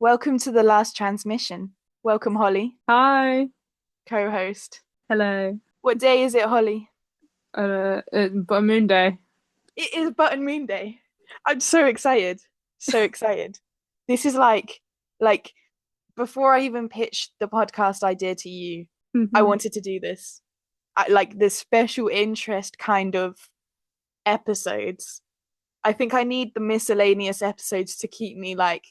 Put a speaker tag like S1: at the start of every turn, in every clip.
S1: Welcome to the last transmission. Welcome, Holly,
S2: Hi.
S1: co-host.
S2: Hello.
S1: What day is it, Holly?
S2: But Moon Day.
S1: It is Button Moon Day. I'm so excited. So excited. This is like before I even pitched the podcast idea to you, I
S2: Hmm.
S1: wanted to do this. Like this special interest kind of episodes. I think I need the miscellaneous episodes to keep me like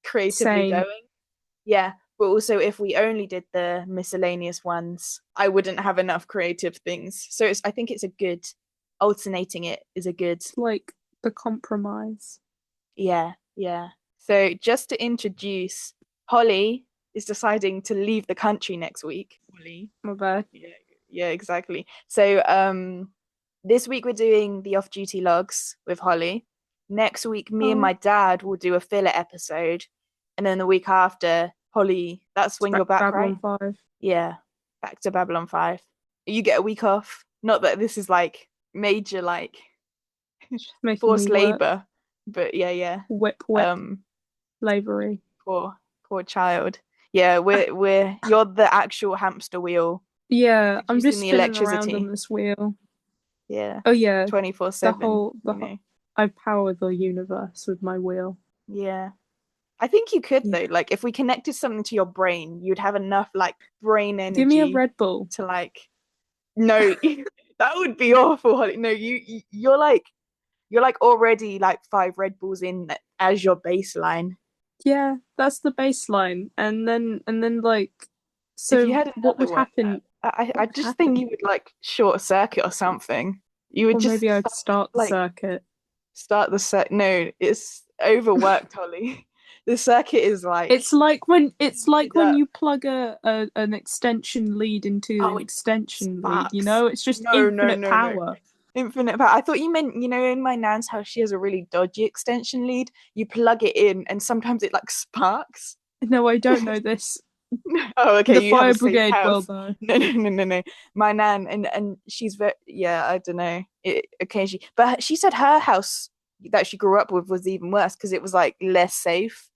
S1: creatively
S2: Same.
S1: going. Yeah, but also if we only did the miscellaneous ones, I wouldn't have enough creative things. So I think it's a good alternating it is a good.
S2: It's like the compromise.
S1: Yeah, yeah. So just to introduce, Holly is deciding to leave the country next week. Holly.
S2: My bad.
S1: Yeah, yeah, exactly. So this week we're doing the off-duty logs with Holly. Next week, me and
S2: Oh,
S1: my dad will do a filler episode, and then the week after, Holly, that's
S2: it's
S1: when
S2: back
S1: you're
S2: to
S1: back, right?
S2: Babylon 5.
S1: Yeah, back to Babylon 5. You get a week off. Not that this is like major like
S2: She's making me
S1: forced
S2: work.
S1: labor, but yeah, yeah.
S2: Whip, whip.
S1: Um,
S2: Slavery.
S1: poor child. Yeah, we're you're the actual hamster wheel
S2: Yeah, I'm
S1: producing
S2: just
S1: the
S2: spinning around on
S1: electricity.
S2: this wheel.
S1: Yeah,
S2: Oh yeah, the
S1: 24/7,
S2: whole, the
S1: you
S2: whole,
S1: know.
S2: I power the universe with my wheel.
S1: Yeah. I think you could
S2: Yeah.
S1: though. Like if we connected something to your brain, you'd have enough like brain
S2: Give me a
S1: energy
S2: Red Bull.
S1: to like no, that would be awful, Holly. No, you're like already like 5 Red Bulls in as your baseline.
S2: Yeah, that's the baseline. And then like,
S1: If you
S2: so
S1: had
S2: what
S1: another
S2: would
S1: one,
S2: happen?
S1: I
S2: What would
S1: just think
S2: happen?
S1: you would like short a circuit or something. You would
S2: Or maybe
S1: just
S2: I'd start the
S1: like
S2: circuit.
S1: start the set. No, it's overworked, Holly. The circuit is like
S2: It's like when
S1: heated up.
S2: you plug an extension lead into
S1: Oh,
S2: an
S1: it
S2: extension lead,
S1: sparks.
S2: it's just
S1: No, no,
S2: infinite
S1: no, no.
S2: power.
S1: Infinite power. I thought you meant, in my nan's house, she has a really dodgy extension lead. You plug it in and sometimes it like sparks.
S2: No, I don't know this.
S1: Oh, okay,
S2: The
S1: you have a
S2: fire
S1: safe
S2: brigade will
S1: house.
S2: though.
S1: No, no, no, no, no. My nan and she's very yeah, I don't know. It occasionally, but she said her house that she grew up with was even worse because it was like less safe.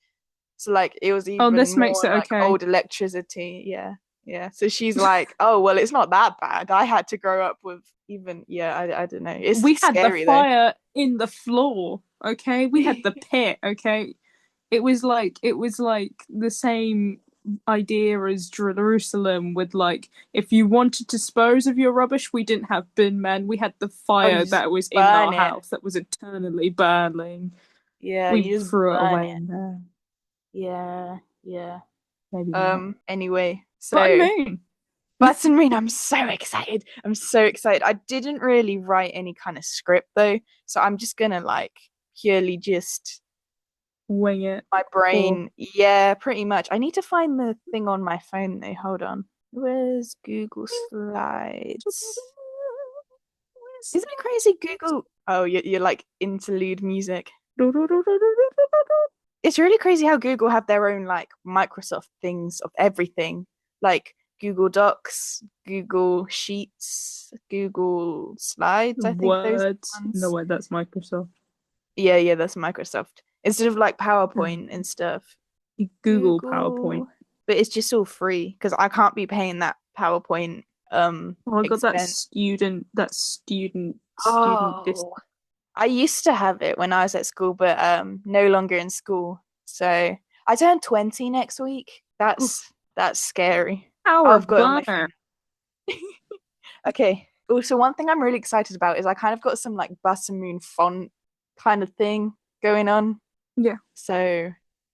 S1: So like it was
S2: Oh,
S1: even
S2: this makes
S1: more
S2: it
S1: like
S2: okay.
S1: old electricity. Yeah, yeah. So she's like, oh well, it's not that bad. I had to grow up with even yeah. I don't know. It's
S2: We had the
S1: scary though.
S2: fire in the floor, okay? We had the pit, okay? It was like the same idea as Jerusalem with like if you wanted to dispose of your rubbish, we didn't have bin men. We had the
S1: Oh, you
S2: fire
S1: just
S2: that was in
S1: burn
S2: our
S1: it.
S2: house that was eternally burning.
S1: Yeah,
S2: We
S1: you just
S2: threw it
S1: burn
S2: away
S1: it.
S2: in there.
S1: Yeah, yeah.
S2: Maybe not.
S1: Anyway,
S2: Button
S1: so
S2: Moon.
S1: Button Rain, I'm so excited. I'm so excited. I didn't really write any kind of script though, so I'm just gonna like purely just
S2: Wing it.
S1: my
S2: Or
S1: brain. Yeah, pretty much. I need to find the thing on my phone though. Hold on. Where's Google Slides? Isn't it crazy? Google. Oh, you're like interlude music. It's really crazy how Google have their own like Microsoft things of everything, like Google Docs, Google Sheets, Google Slides. I think those
S2: Words.
S1: are the
S2: No
S1: ones.
S2: way, that's Microsoft.
S1: Yeah, yeah, that's Microsoft. Instead of like
S2: Oh,
S1: PowerPoint and stuff.
S2: Google PowerPoint.
S1: Google, but it's just all free because I can't be paying that PowerPoint
S2: Oh my God,
S1: expense.
S2: that student dis.
S1: Oh, I used to have it when I was at school, but no longer in school. So I turn 20 next week. That's scary. Oh,
S2: Power
S1: I've got it on my
S2: burner.
S1: phone. Okay. Also, one thing I'm really excited about is I kind of got some like Buttermoon font kind of thing going on.
S2: Yeah,
S1: So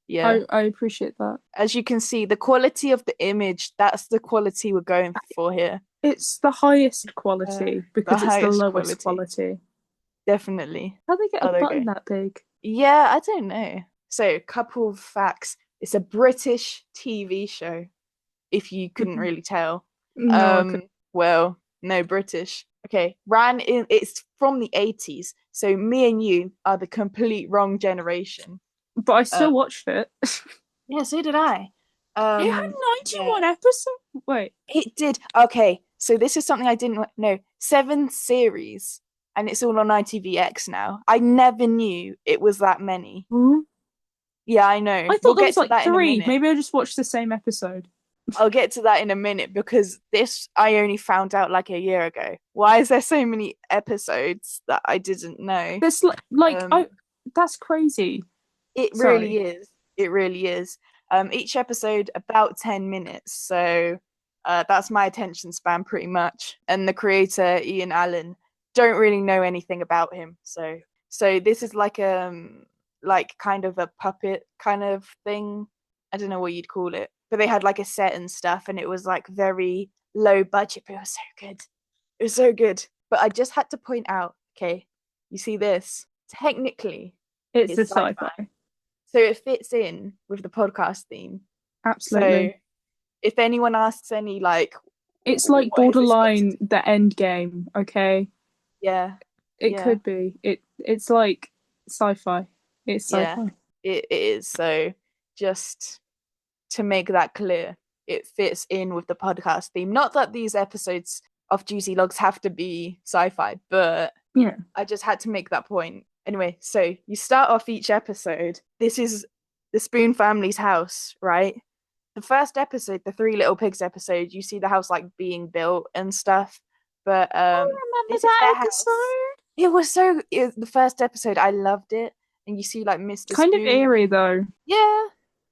S1: yeah,
S2: I appreciate that.
S1: as you can see, the quality of the image, that's the quality we're going for here.
S2: It's the highest
S1: Uh,
S2: quality
S1: the
S2: because it's the
S1: highest
S2: lowest
S1: quality.
S2: quality.
S1: Definitely.
S2: How they get a
S1: Oh, there we
S2: button
S1: go.
S2: that big?
S1: Yeah, I don't know. So, couple of facts. It's a British TV show, if you couldn't
S2: Mhm.
S1: really tell.
S2: No, I
S1: Um,
S2: could.
S1: well, no, British. Okay, ran in it's from the 80's. So me and you are the complete wrong generation.
S2: But I
S1: Um,
S2: still watched it.
S1: yeah, so did I.
S2: It had
S1: Yeah,
S2: 91 episodes. Wait,
S1: it did. Okay, so this is something I didn't know. 7 series, and it's all on ITVX now. I never knew it was that many.
S2: huh?
S1: Yeah, I know.
S2: I
S1: We'll
S2: thought there
S1: get
S2: was
S1: to
S2: like
S1: that in a
S2: three.
S1: minute.
S2: Maybe I just watched the same episode.
S1: I'll get to that in a minute because this I only found out like a year ago. Why is there so many episodes that I didn't know?
S2: There's like
S1: Um,
S2: I that's crazy.
S1: it really
S2: Sorry.
S1: is. It really is. Each episode about 10 minutes. So that's my attention span pretty much. And the creator, Ian Allen, don't really know anything about him. So this is like kind of a puppet kind of thing. I don't know what you'd call it. But they had like a set and stuff and it was like very low budget, but it was so good. It was so good. But I just had to point out, okay, you see this? Technically,
S2: It's a
S1: it's sci-fi.
S2: sci-fi.
S1: So it fits in with the podcast theme. So
S2: Absolutely.
S1: if anyone asks any like,
S2: It's like
S1: what has this got to
S2: borderline
S1: do?
S2: the end game, okay?
S1: Yeah,
S2: It
S1: yeah,
S2: could be. It's like sci-fi. It's
S1: yeah.
S2: sci-fi.
S1: It is. So just to make that clear, it fits in with the podcast theme. Not that these episodes of Juicy Logs have to be sci-fi, but
S2: Yeah.
S1: I just had to make that point. Anyway, so you start off each episode. This is the Spoon family's house, right? The first episode, the Three Little Pigs episode, you see the house like being built and stuff. But
S2: I remember
S1: this is
S2: that
S1: their house.
S2: episode.
S1: The first episode, I loved it. And you see like Mr.
S2: Kind of
S1: Spoon.
S2: eerie though.
S1: Yeah,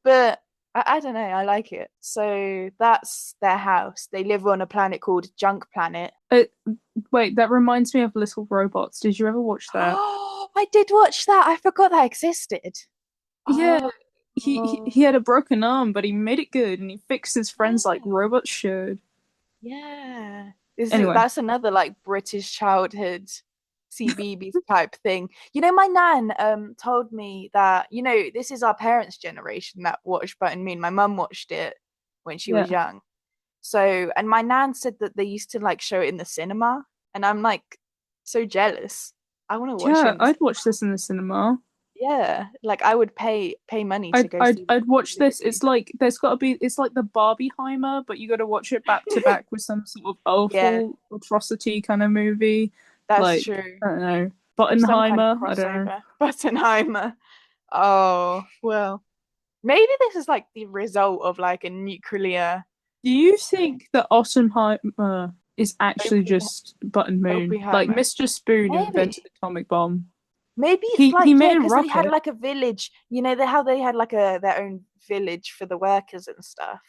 S1: but I don't know, I like it. So that's their house. They live on a planet called Junk Planet.
S2: Uh, Wait, that reminds me of Little Robots. Did you ever watch that?
S1: Oh, I did watch that. I forgot that existed.
S2: Yeah,
S1: Oh,
S2: he had a broken arm, but he made it good and he fixed his friends like
S1: yeah.
S2: robots should.
S1: Yeah. This is
S2: Anyway,
S1: that's another like British childhood CBeebies type thing. You know, my nan told me that, this is our parents' generation that watched Button Moon. My mum watched it when she
S2: yeah.
S1: was young. So, and my nan said that they used to like show it in the cinema, and I'm like so jealous. I want to watch it
S2: Yeah,
S1: in the
S2: I'd watch this in the cinema.
S1: yeah, like I would pay money to
S2: I'd
S1: go
S2: I'd
S1: see
S2: I'd watch
S1: the
S2: this.
S1: movie.
S2: It's like there's got to be. It's like the Barbieheimer, but you got to watch it back to back with some sort of
S1: Yeah,
S2: awful atrocity kind of movie.
S1: that's
S2: Like
S1: true.
S2: I don't know,
S1: Or some kind of
S2: Bottenheimer. I don't know.
S1: crossover. Buttenheimer. Oh, well. Maybe this is like the result of like a nuclear
S2: Do you think that Oppenheimer is actually
S1: Opie-
S2: just Button Moon? Like
S1: Oppenheimer.
S2: Mr. Spoon invented
S1: Maybe.
S2: the atomic bomb.
S1: Maybe it's
S2: He
S1: like, yeah,
S2: made a
S1: because they had
S2: rocket.
S1: like a village, how they had like their own village for the workers and stuff.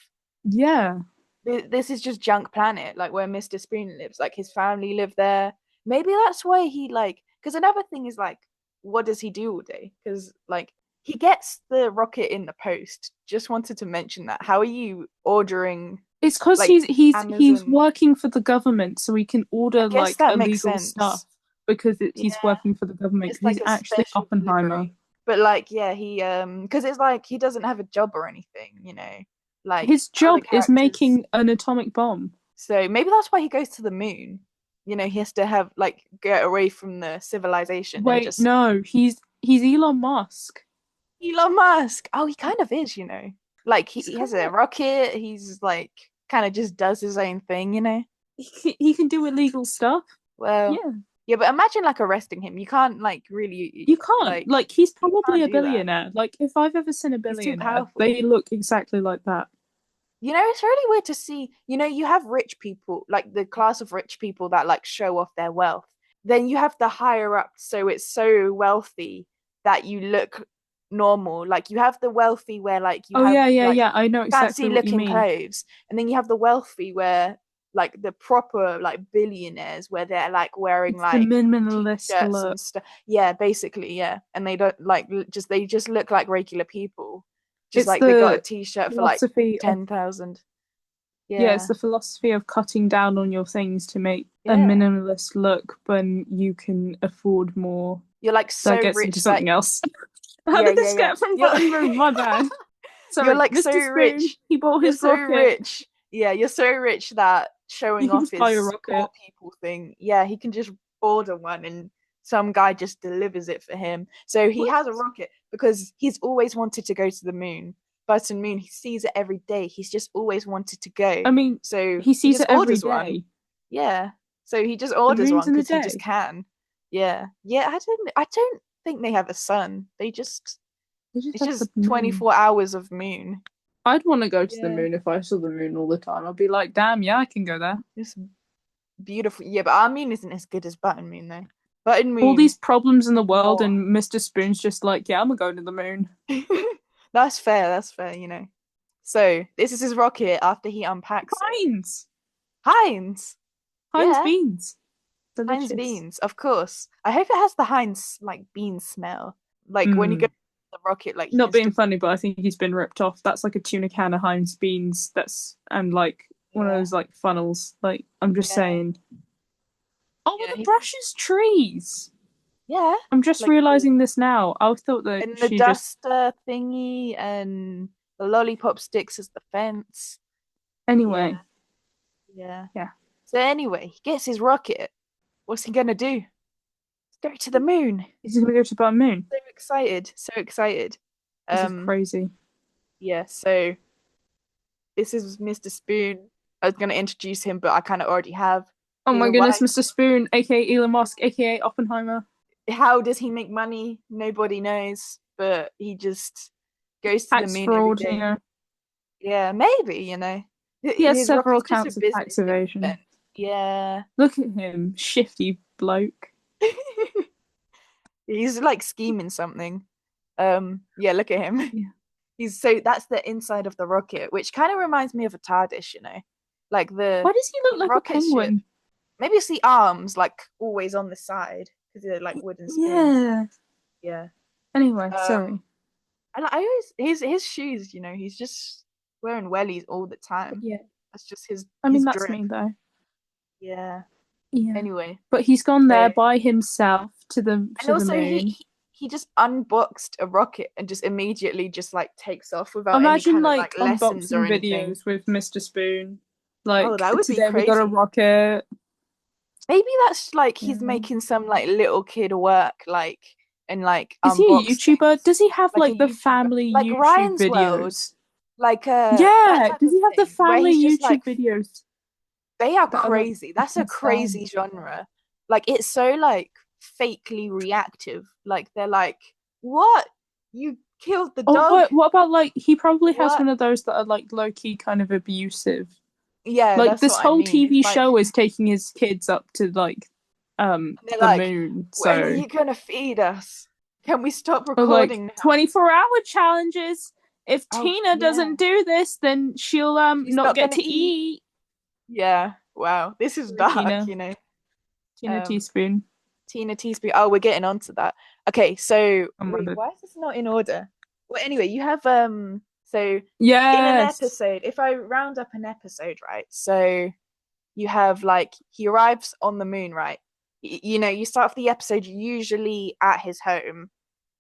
S2: Yeah.
S1: This is just Junk Planet, like where Mr. Spoon lives. Like his family live there. Maybe that's why he like. Because another thing is like, what does he do all day? Because like he gets the rocket in the post. Just wanted to mention that. How are you ordering
S2: It's because
S1: like
S2: he's
S1: Amazon?
S2: working for the government, so he can
S1: I
S2: order
S1: guess
S2: like
S1: that makes
S2: illegal stuff
S1: sense.
S2: because he's
S1: Yeah,
S2: working for the government
S1: it's
S2: because he's
S1: like a
S2: actually
S1: special
S2: Oppenheimer.
S1: delivery. But like, yeah, he because it's like he doesn't have a job or anything, like
S2: His
S1: other
S2: job is
S1: characters.
S2: making an atomic bomb.
S1: So maybe that's why he goes to the moon. He has to have like get away from the civilization and
S2: Wait,
S1: just
S2: no, he's Elon Musk.
S1: Elon Musk. Oh, he kind of is. Like he,
S2: He's
S1: he has
S2: kind
S1: a
S2: of
S1: rocket. He's like kind of just does his own thing.
S2: he can do illegal stuff.
S1: Well,
S2: Yeah.
S1: yeah, but imagine like arresting him. You can't like really
S2: You can't.
S1: like
S2: Like, he's
S1: you
S2: probably
S1: can't
S2: a
S1: do that.
S2: billionaire. Like, if I've ever seen a
S1: He's too
S2: billionaire,
S1: powerful.
S2: they look exactly like that.
S1: It's really weird to see, you have rich people, like the class of rich people that like show off their wealth. Then you have the higher up, so it's so wealthy that you look normal. Like you have the wealthy where like you
S2: Oh,
S1: have
S2: yeah, yeah,
S1: like
S2: yeah. I know
S1: fancy
S2: exactly what you
S1: looking
S2: mean.
S1: clothes, and then you have the wealthy where like the proper like billionaires where they're like wearing
S2: It's the
S1: like
S2: minimalist
S1: t-shirts
S2: look.
S1: and stuff. Yeah, basically, yeah. And they don't like they just look like regular people. Just
S2: It's
S1: like they got a
S2: the
S1: t-shirt for like
S2: philosophy of
S1: 10,000.
S2: yeah, it's
S1: Yeah.
S2: the philosophy of cutting down on your things to make a
S1: Yeah.
S2: minimalist look when you can afford more.
S1: You're like
S2: That
S1: so
S2: gets into
S1: rich that
S2: something else. How
S1: yeah,
S2: did
S1: yeah,
S2: this
S1: yeah.
S2: get from Button Room? My bad.
S1: You're
S2: Sorry,
S1: like so
S2: Mr. Spoon,
S1: rich.
S2: he bought
S1: You're
S2: his
S1: so
S2: rocket.
S1: rich. Yeah, you're so rich that
S2: He
S1: showing
S2: can
S1: off
S2: just buy a
S1: his poor
S2: rocket.
S1: people thing. Yeah, he can just order one and some guy just delivers it for him. So he
S2: What?
S1: has a rocket because he's always wanted to go to the moon. Button Moon, he sees it every day. He's just always wanted to go.
S2: I mean,
S1: So
S2: he
S1: he
S2: sees
S1: just
S2: it every
S1: orders one.
S2: day.
S1: Yeah. So he just
S2: The
S1: orders
S2: moon's
S1: one
S2: in the
S1: because he just
S2: day.
S1: can. Yeah. Yeah, I don't think they have a sun. They just
S2: He just
S1: It's
S2: has the
S1: just
S2: moon.
S1: 24 hours of moon.
S2: I'd want to go to the
S1: Yeah.
S2: moon if I saw the moon all the time. I'd be like, damn, yeah, I can go there.
S1: It's beautiful. Yeah, but our moon isn't as good as Button Moon though. Button
S2: All
S1: Moon
S2: these problems in the
S1: is
S2: world,
S1: more.
S2: and Mr. Spoon's just like, yeah, I'm gonna go to the moon.
S1: That's fair, that's fair, you know. So this is his rocket after he unpacks it.
S2: Heinz!
S1: Heinz.
S2: Heinz
S1: Yeah.
S2: beans.
S1: Heinz
S2: Delicious.
S1: beans, of course. I hope it has the Heinz like bean smell. Like when you go
S2: Mm.
S1: to the rocket, like you
S2: Not
S1: can
S2: being
S1: still
S2: funny, but I think he's been ripped off. That's like a tuna can of Heinz beans. That's and like one of
S1: yeah,
S2: those like funnels. Like I'm just
S1: yeah,
S2: saying. Oh, well,
S1: yeah.
S2: the brush is trees.
S1: Yeah,
S2: I'm just
S1: like the
S2: realizing this now. I thought that
S1: and the
S2: she just
S1: duster thingy and the lollipop sticks as the fence. Yeah,
S2: anyway.
S1: yeah.
S2: Yeah,
S1: So anyway, he gets his rocket. What's he gonna do? Go to the moon.
S2: he's gonna go to the moon.
S1: So excited, so excited.
S2: This is
S1: Um,
S2: crazy.
S1: yeah, so this is Mr. Spoon. I was gonna introduce him, but I kind of already have.
S2: Oh
S1: He's
S2: my
S1: a
S2: goodness,
S1: white.
S2: Mr. Spoon, aka Elon Musk, aka Oppenheimer.
S1: How does he make money? Nobody knows, but he just goes to the
S2: Tax
S1: moon every
S2: fraud,
S1: day. Yeah, maybe, you know.
S2: He has
S1: His
S2: several
S1: rocket's just a
S2: counts of tax
S1: business
S2: evasion.
S1: expense. Yeah.
S2: Look at him, shifty bloke.
S1: He's like scheming something. Yeah, look at him.
S2: Yeah.
S1: He's so that's the inside of the rocket, which kind of reminds me of a TARDIS, you know. Like
S2: Why does he look
S1: his
S2: like a
S1: rocket ship.
S2: penguin?
S1: Maybe it's the arms like always on the side because they're like wooden spoons.
S2: Yeah.
S1: Yeah.
S2: Anyway,
S1: Um
S2: sorry.
S1: and I always his shoes, you know, he's just wearing wellies all the time.
S2: Yeah.
S1: That's just his
S2: I mean,
S1: his
S2: that's
S1: drip.
S2: me though.
S1: Yeah.
S2: Yeah.
S1: Anyway,
S2: But he's gone there
S1: so
S2: by himself
S1: and
S2: to the
S1: also
S2: moon.
S1: he just unboxed a rocket and just immediately just like takes off without any
S2: Imagine
S1: kind of
S2: like
S1: like lessons or
S2: unboxing
S1: anything.
S2: videos with Mr. Spoon.
S1: Oh,
S2: Like
S1: that would be
S2: today we got a
S1: crazy.
S2: rocket.
S1: Maybe that's like he's
S2: Yeah.
S1: making some like little kid work like and like
S2: Is he a
S1: unbox
S2: YouTuber?
S1: things
S2: Does he have
S1: like a
S2: like the
S1: YouTuber,
S2: family
S1: like
S2: YouTube
S1: Ryan's World,
S2: videos?
S1: like that
S2: Yeah.
S1: type
S2: Does
S1: of
S2: he have the
S1: thing where
S2: family
S1: he's just
S2: YouTube
S1: like
S2: videos
S1: they are
S2: that are like
S1: crazy. That's a
S2: insane?
S1: crazy genre. Like it's so like fakely reactive. Like they're like, "What? You killed the
S2: Oh,
S1: dog?
S2: what about like he probably has
S1: What?"
S2: one of those that are like low key kind of abusive.
S1: Yeah,
S2: Like
S1: that's
S2: this
S1: what I
S2: whole
S1: mean. It's
S2: TV
S1: like
S2: show is taking his kids up to like
S1: they're
S2: the
S1: like,
S2: moon.
S1: "When are
S2: So
S1: you gonna feed us? Can we stop
S2: or like
S1: recording now?"
S2: 24-hour challenges. If
S1: Oh
S2: Tina
S1: yeah.
S2: doesn't do this, then she'll
S1: She's
S2: not
S1: not
S2: get
S1: gonna
S2: to
S1: eat.
S2: eat.
S1: Yeah. Wow. This is
S2: Sorry,
S1: dark,
S2: Tina.
S1: you know.
S2: Tina
S1: Um,
S2: Teaspoon.
S1: Tina Teaspoon. Oh, we're getting onto that. Okay, so
S2: Oh my
S1: wait,
S2: god.
S1: why is this not in order? Well, anyway, you have so in an
S2: Yes.
S1: episode, if I round up an episode, right? So you have like he arrives on the moon, right? You know, you start off the episode usually at his home,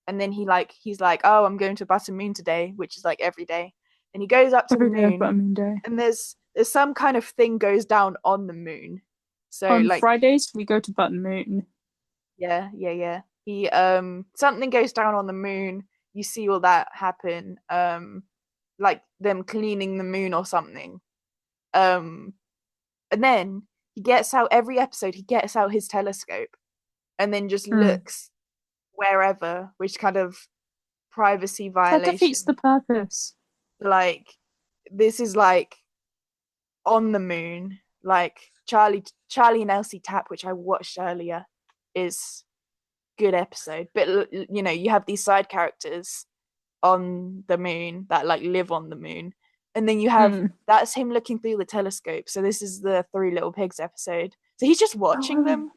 S1: and then he's like, "Oh, I'm going to Button Moon today," which is like every day. And he goes up to the
S2: Every day of
S1: moon,
S2: Buttermoon Day.
S1: and there's some kind of thing goes down on the moon. So
S2: On
S1: like
S2: Fridays we go to Button Moon.
S1: yeah, yeah, yeah. He something goes down on the moon. You see all that happen. Like them cleaning the moon or something. Um and then he gets out every episode, he gets out his telescope and then just
S2: Mm.
S1: looks wherever, which kind of privacy
S2: That defeats the
S1: violation.
S2: purpose.
S1: Like this is like on the moon. Like Charlie and Elsie Tap, which I watched earlier, is good episode. But you know, you have these side characters on the moon that like live on the moon, and then you have
S2: Mm.
S1: that's him looking through the telescope. So this is the Three Little Pigs episode. So he's just watching
S2: Oh,
S1: them,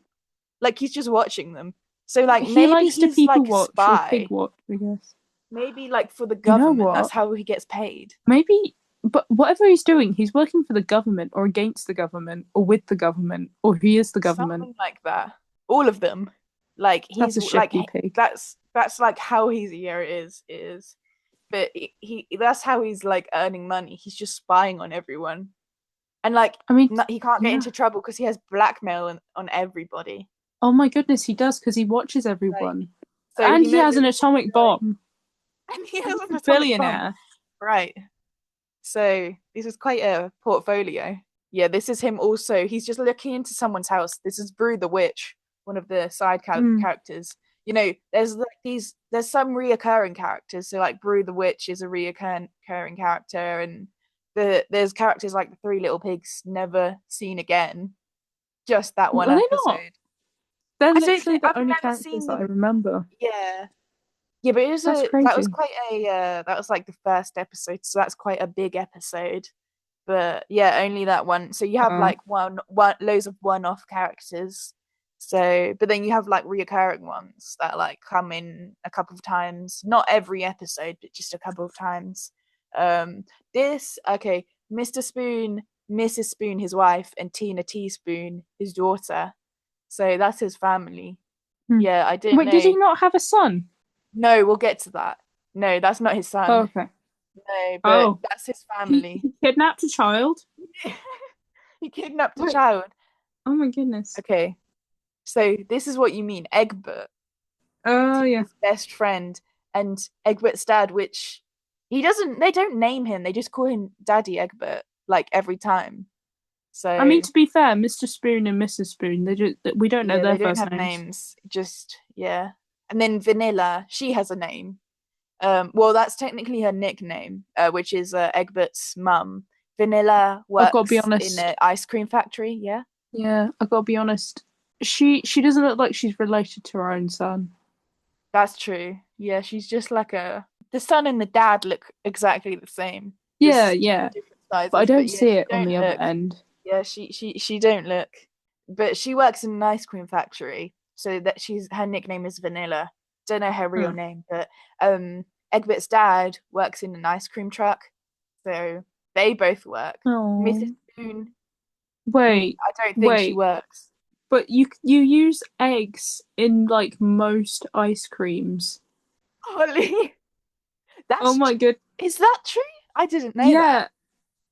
S1: like he's just watching them. So like
S2: he
S1: maybe
S2: likes to
S1: he's
S2: people
S1: like a
S2: watch or pig
S1: spy.
S2: watch, I guess.
S1: Maybe like for the
S2: You know
S1: government. That's
S2: what?
S1: how he gets paid.
S2: Maybe, but whatever he's doing, he's working for the government or against the government or with the government or he is the government.
S1: Something like that. All of them. Like
S2: That's
S1: he's
S2: a
S1: like
S2: shifty pig.
S1: that's like how he's yeah it is. But he that's how he's like earning money. He's just spying on everyone, and like
S2: I mean,
S1: he can't get
S2: yeah.
S1: into trouble because he has blackmail on everybody.
S2: Oh my goodness, he does because he watches
S1: Like
S2: everyone.
S1: so,
S2: And
S1: he
S2: he
S1: knows
S2: has an
S1: everything's
S2: atomic
S1: going,
S2: bomb.
S1: and he
S2: And
S1: has
S2: he's
S1: an
S2: a
S1: atomic bomb.
S2: billionaire.
S1: Right. So this is quite a portfolio. Yeah, this is him. Also, he's just looking into someone's house. This is Brew the Witch, one of the side
S2: Mm.
S1: characters. there's like there's some reoccurring characters. So like Brew the Witch is a reoccurring character, and there's characters like the Three Little Pigs never seen again. Just that one
S2: Are they not?
S1: episode.
S2: They're
S1: I don't
S2: literally
S1: think
S2: the
S1: I've
S2: only
S1: never
S2: characters
S1: seen
S2: that I
S1: them.
S2: remember.
S1: Yeah. Yeah, but
S2: That's
S1: that was
S2: crazy.
S1: quite a that was like the first episode, so that's quite a big episode. But yeah, only that one. So you have
S2: Uh,
S1: like one loads of one-off characters. So, but then you have like reoccurring ones that like come in a couple of times, not every episode, but just a couple of times. This okay, Mr. Spoon, Mrs. Spoon, his wife, and Tina Teaspoon, his daughter. So that's his family.
S2: hmm.
S1: Yeah, I don't
S2: Wait, did
S1: know.
S2: he not have a son?
S1: No, we'll get to that. No, that's not his
S2: Oh,
S1: son.
S2: okay.
S1: No, but
S2: Oh,
S1: that's his
S2: he
S1: family.
S2: kidnapped a child?
S1: He kidnapped a
S2: Wait,
S1: child.
S2: oh my goodness.
S1: Okay, so this is what you mean. Egbert,
S2: Oh, yeah.
S1: Tina's best friend, and Egbert's dad, which they don't name him, they just call him Daddy Egbert, like every time.
S2: I mean,
S1: So
S2: to be fair, Mr. Spoon and Mrs. Spoon, we don't know
S1: yeah,
S2: their
S1: they don't
S2: first
S1: have
S2: names.
S1: names, just yeah. And then Vanilla, she has a name. Well, that's technically her nickname, which is Egbert's mum. Vanilla
S2: I've got to be
S1: works in
S2: honest.
S1: an ice cream factory. Yeah,
S2: Yeah, I've got to be honest. She doesn't look like she's related to her own son.
S1: that's true. Yeah, she's just like a. The son and the dad look exactly the same,
S2: Yeah,
S1: just
S2: yeah,
S1: different
S2: but I
S1: sizes.
S2: don't
S1: But yeah,
S2: see
S1: she
S2: it on
S1: don't
S2: the other
S1: look.
S2: end.
S1: Yeah, she don't look. But she works in an ice cream factory, so that she's her nickname is Vanilla. Don't know her real
S2: Hmm.
S1: name, but Egbert's dad works in an ice cream truck, so they both work. Mrs.
S2: Oh,
S1: Spoon,
S2: wait,
S1: I don't think she
S2: wait.
S1: works.
S2: But you use eggs in like most ice creams.
S1: Holly,
S2: Oh my good.
S1: is that true? I didn't know that.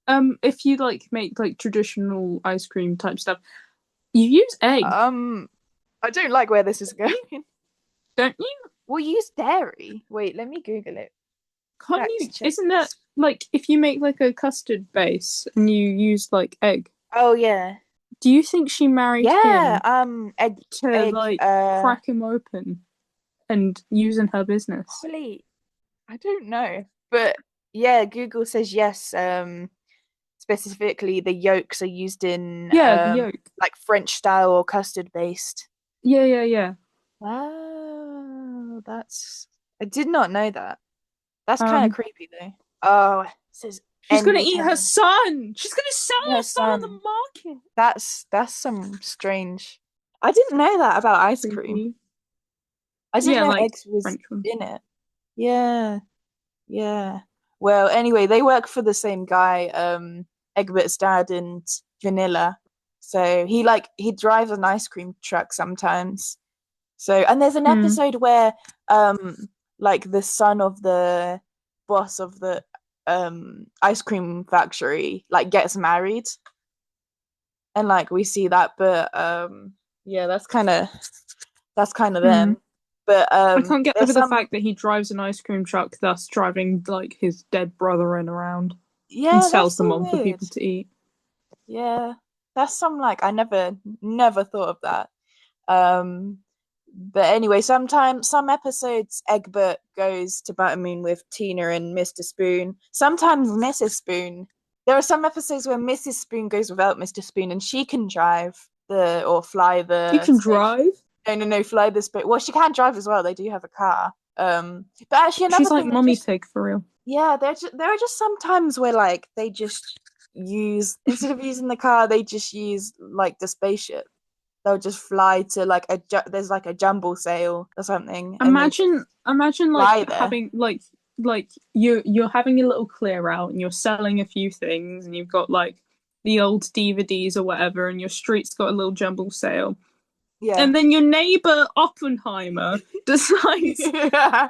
S2: Yeah. If you like make like traditional ice cream type stuff, you use egg,
S1: Um, I don't like where this is going.
S2: don't you?
S1: We'll use dairy. Wait, let me Google it.
S2: Can't
S1: Facts
S2: you?
S1: check
S2: Isn't that
S1: this.
S2: like if you make like a custard base and you use like egg?
S1: Oh yeah.
S2: Do you think she married
S1: Yeah,
S2: him to
S1: egg,
S2: like crack him open and use in her business?
S1: Holly, I don't know. But yeah, Google says yes. Specifically the yolks are used in
S2: Yeah, the yolk.
S1: like French style or custard based.
S2: Yeah, yeah, yeah.
S1: Wow, that's I did not know that. That's kind of
S2: Um,
S1: creepy though. Oh, it says
S2: she's
S1: end
S2: gonna eat her
S1: return.
S2: son. She's gonna sell
S1: Her
S2: her son on the
S1: son.
S2: market.
S1: That's some strange. I didn't know that about ice cream.
S2: Creepy.
S1: I didn't
S2: Yeah,
S1: know
S2: like
S1: eggs was
S2: French ones.
S1: in it. Yeah, yeah. Well, anyway, they work for the same guy, Egbert's dad and Vanilla. So he drives an ice cream truck sometimes. So and there's an
S2: Hmm.
S1: episode where like the son of the boss of the ice cream factory like gets married and like we see that, but yeah, that's kind of
S2: Hmm.
S1: them. But
S2: I can't get
S1: there's
S2: over the
S1: some
S2: fact that he drives an ice cream truck, thus driving like his dead brother in around and
S1: yeah, that's
S2: sells them
S1: so
S2: on for
S1: weird.
S2: people to eat.
S1: Yeah, that's some like I never thought of that. Um, but anyway, sometimes some episodes Egbert goes to Buttermoon with Tina and Mr. Spoon. Sometimes Mrs. Spoon. There are some episodes where Mrs. Spoon goes without Mr. Spoon and she can drive the or fly
S2: She
S1: the
S2: can
S1: spaceship.
S2: drive.
S1: No, fly the space. Well, she can drive as well. They do have a car. But actually
S2: She's
S1: another
S2: like
S1: thing they
S2: mummy
S1: just
S2: pig for real.
S1: yeah, there are just some times where like they just use instead of using the car, they just use like the spaceship. They'll just fly to like there's like a jumble sale or something, and they just
S2: Imagine like
S1: fly there.
S2: having like you're having a little clear out and you're selling a few things and you've got like the old DVDs or whatever and your street's got a little jumble sale.
S1: Yeah.
S2: And then your neighbor Oppenheimer decides
S1: Yeah.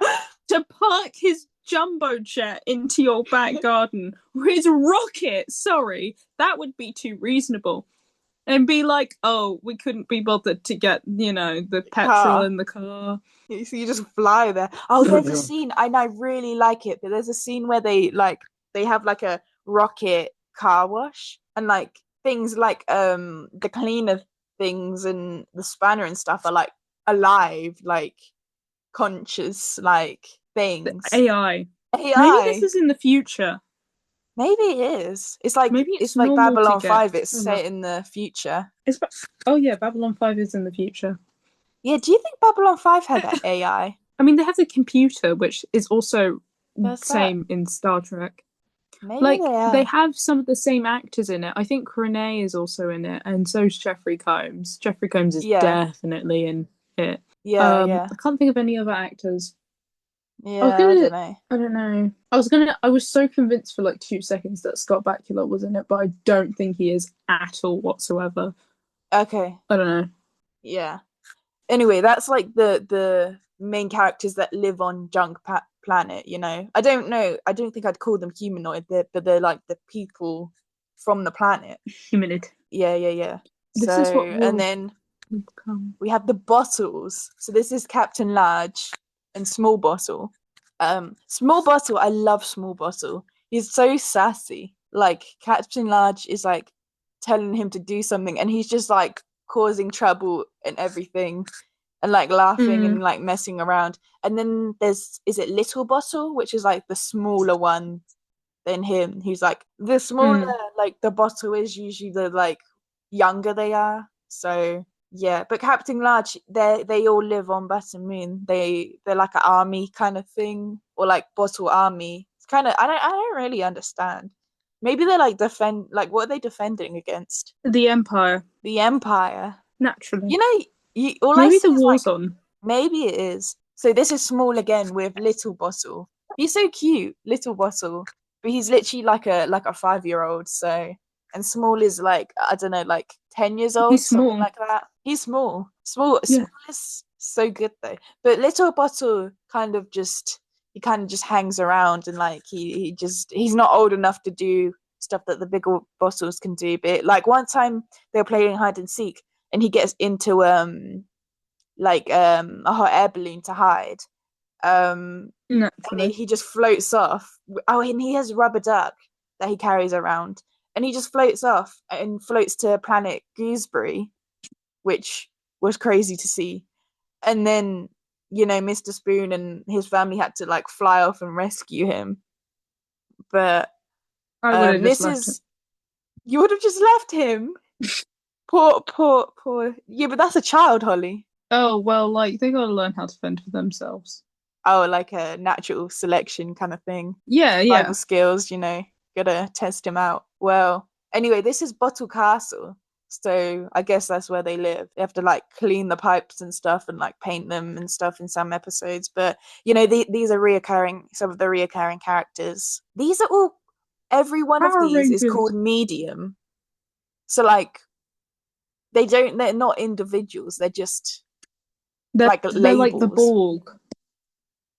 S2: to park his jumbo jet into your back garden or his rocket. Sorry, that would be too reasonable. And be like, oh, we couldn't be bothered to get, the petrol
S1: Car.
S2: in the car.
S1: So you just fly there. Oh, there's a scene, and I really like it, but there's a scene where they have like a rocket car wash and like things like the cleaner things and the spanner and stuff are like alive, like conscious like
S2: The
S1: things.
S2: AI. Maybe this
S1: AI.
S2: is in the future.
S1: Maybe it is. It's like
S2: Maybe it's
S1: it's like
S2: normal to
S1: Babylon
S2: get
S1: 5, it's
S2: a lot.
S1: set in the future.
S2: It's oh yeah, Babylon 5 is in the future.
S1: Yeah, do you think Babylon 5 had that AI?
S2: I mean, they have the computer, which is also
S1: Does that?
S2: same in Star Trek.
S1: Maybe
S2: Like
S1: they
S2: they
S1: are.
S2: have some of the same actors in it. I think Renee is also in it, and so is Jeffrey Combs. Jeffrey Combs is
S1: Yeah.
S2: definitely in it.
S1: Yeah, yeah.
S2: I can't think of any other actors. I was
S1: Yeah, I
S2: gonna,
S1: don't know.
S2: I don't know. I was so convinced for like 2 seconds that Scott Bakula was in it, but I don't think he is at all whatsoever.
S1: Okay.
S2: I don't know.
S1: Yeah. Anyway, that's like the main characters that live on Planet, you know. I don't know. I don't think I'd call them humanoid, but they're like the people from the planet.
S2: Humanid.
S1: Yeah, yeah, yeah. So,
S2: This is what
S1: and
S2: will
S1: then
S2: become.
S1: we have the bottles. So this is Captain Large and Small Bottle. Small Bottle, I love Small Bottle. He's so sassy. Like Captain Large is like telling him to do something, and he's just like causing trouble and everything, and like laughing
S2: Mm,
S1: and like messing around. And then there's is it Little Bottle, which is like the smaller one than him. Who's like the smaller
S2: mm.
S1: like the bottle is usually the like younger they are. So yeah, but Captain Large, they all live on Button Moon. They're like an army kind of thing, or like bottle army. It's kind of I don't really understand. Maybe they're like like what are they defending against?
S2: The Empire,
S1: The Empire.
S2: naturally.
S1: You know, all I
S2: Maybe
S1: see
S2: the
S1: is
S2: war's
S1: like
S2: on.
S1: maybe it is. So this is Small again with Little Bottle. He's so cute, Little Bottle, but he's literally like a 5-year-old. So and Small is like I don't know, like 10 years
S2: He's
S1: old, something
S2: small.
S1: like that. He's small, small,
S2: Yeah.
S1: small is so good though. But Little Bottle kind of just he kind of just hangs around and like he's not old enough to do stuff that the bigger bottles can do. But like one time they were playing hide and seek and he gets into like a hot air balloon to hide. And
S2: Naturally.
S1: he just floats off. Oh, and he has a rubber duck that he carries around, and he just floats off and floats to planet Gooseberry, which was crazy to see. And then Mr. Spoon and his family had to like fly off and rescue him. But
S2: I would have just
S1: this
S2: left it.
S1: is you would have just left him. Poor, poor, poor. Yeah, but that's a child, Holly.
S2: Oh, well, like, they gotta learn how to fend for themselves.
S1: Oh, like a natural selection kind of thing.
S2: Yeah,
S1: Survival
S2: yeah.
S1: skills, gotta test him out. Well, anyway, this is Bottle Castle. So I guess that's where they live. They have to like clean the pipes and stuff and like paint them and stuff in some episodes. But these are reoccurring, some of the reoccurring characters. These are all, every one of
S2: Power
S1: these is
S2: Rangers.
S1: called medium. So like they're not individuals, they're just like
S2: They're like the
S1: labels.
S2: Borg.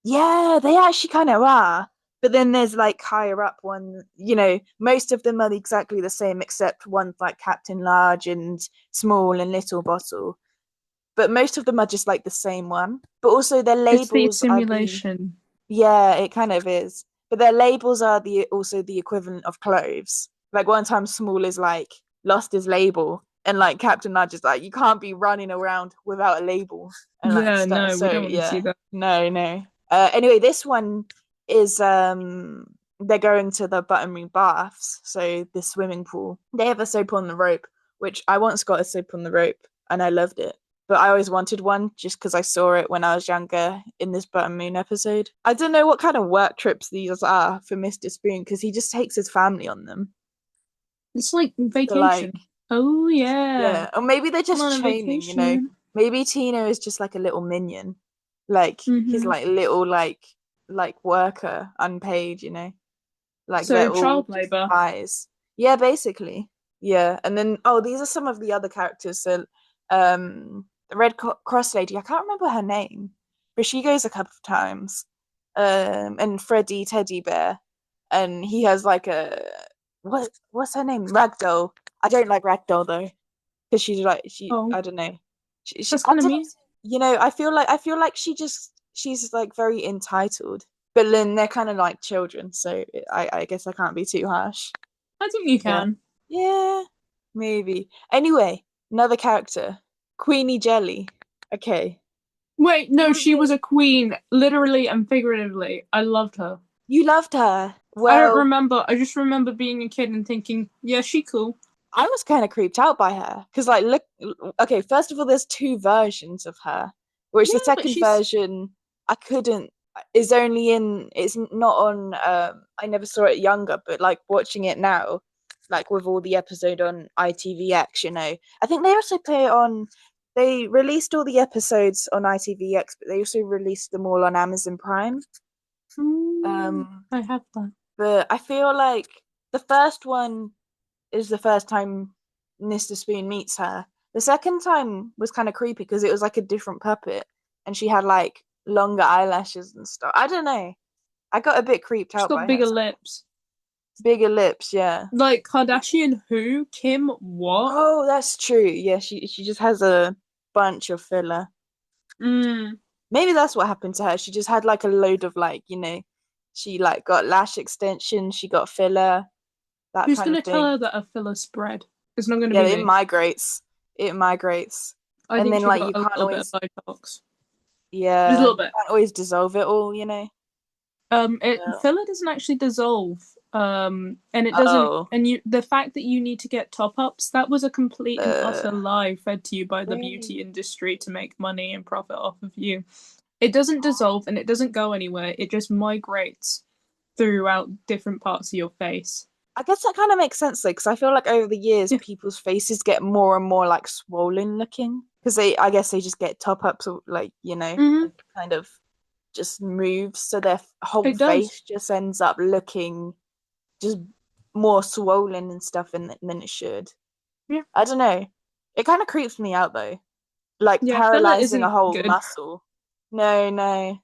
S1: Yeah, they actually kind of are. But then there's like higher up one, most of them are exactly the same, except one's like Captain Large and Small and Little Bottle. But most of them are just like the same one. But also their
S2: It's the
S1: labels are
S2: simulation.
S1: yeah, it kind of is. But their labels are also the equivalent of clothes. Like one time Small is like lost his label and like Captain Large is like, you can't be running around without a label and like
S2: Yeah,
S1: stuff.
S2: no, we
S1: So
S2: don't want to see
S1: yeah,
S2: that.
S1: no, no. Anyway, this one is they're going to the Buttermere Baths, so the swimming pool. They have a soap on the rope, which I once got a soap on the rope and I loved it. But I always wanted one just because I saw it when I was younger in this Buttermoon episode. I don't know what kind of work trips these are for Mr. Spoon because he just takes his family on them.
S2: It's like
S1: So like,
S2: vacation. Oh, yeah.
S1: yeah, or maybe they're
S2: I'm
S1: just
S2: on a
S1: training.
S2: vacation.
S1: Maybe Tino is just like a little minion, like he's
S2: Mm-hmm.
S1: like little like worker, unpaid. Like
S2: So,
S1: they're all
S2: child
S1: just
S2: labor.
S1: spies. Yeah, basically. Yeah, and then these are some of the other characters. So, the Cross lady, I can't remember her name, but she goes a couple of times. And Freddy Teddy Bear, and he has like a what's her name? Ragdoll. I don't like Ragdoll though, because she's like
S2: Oh,
S1: I don't know.
S2: that's
S1: I
S2: kind of
S1: don't know.
S2: mean.
S1: I feel like she's like very entitled. But then they're kind of like children, so I guess I can't be too harsh.
S2: I think you
S1: Yeah.
S2: can.
S1: Yeah, maybe. Anyway, another character, Queenie Jelly. Okay.
S2: Wait, no,
S1: Was
S2: she
S1: it?
S2: was a queen, literally and figuratively. I loved her.
S1: You loved her.
S2: I don't
S1: Well,
S2: remember. I just remember being a kid and thinking, yeah, she cool.
S1: I was kind of creeped out by her because, like, look, okay, first of all, there's two versions of her, which the
S2: Yeah, but
S1: second
S2: she's
S1: version I couldn't is only in it's not on. I never saw it younger, but like watching it now, like with all the episode on ITVX, I think they also play it on. They released all the episodes on ITVX, but they also released them all on Amazon Prime. Um,
S2: I have that.
S1: but I feel like the first one is the first time Mr. Spoon meets her. The second time was kind of creepy because it was like a different puppet and she had like longer eyelashes and stuff. I don't know. I got a bit creeped
S2: She's
S1: out
S2: got
S1: by her.
S2: bigger lips.
S1: Bigger lips, yeah.
S2: Like Kardashian who? Kim what?
S1: Oh, that's true. Yeah, she just has a bunch of filler.
S2: Mm.
S1: Maybe that's what happened to her. She just had like a load of like, she like got lash extensions, she got filler, that
S2: Who's
S1: kind of
S2: gonna tell
S1: thing.
S2: her that a filler spread? It's not gonna
S1: Yeah,
S2: be
S1: it
S2: me.
S1: migrates. It migrates.
S2: I
S1: And
S2: think
S1: then
S2: she
S1: like
S2: got
S1: you
S2: a
S1: can't
S2: little bit
S1: always
S2: of Botox. Just a
S1: Yeah,
S2: little
S1: you
S2: bit.
S1: can't always dissolve it all.
S2: It
S1: Yeah.
S2: filler doesn't actually dissolve. And it doesn't.
S1: Oh,
S2: And the fact that you need to get top ups, that was a complete and utter
S1: uh,
S2: lie fed to you by the
S1: really?
S2: beauty industry to make money and profit off of you. It doesn't dissolve and it doesn't go anywhere. It just migrates throughout different parts of your face.
S1: I guess that kind of makes sense though, because I feel like over the years,
S2: Yeah.
S1: people's faces get more and more like swollen looking because I guess they just get top ups or like
S2: Hmm.
S1: and kind of just moves, so their whole
S2: It does.
S1: face just ends up looking just more swollen and stuff than it should.
S2: Yeah.
S1: I don't know. It kind of creeps me out though, like
S2: Yeah. Filler
S1: paralyzing a
S2: isn't
S1: whole
S2: good.
S1: muscle. No, no.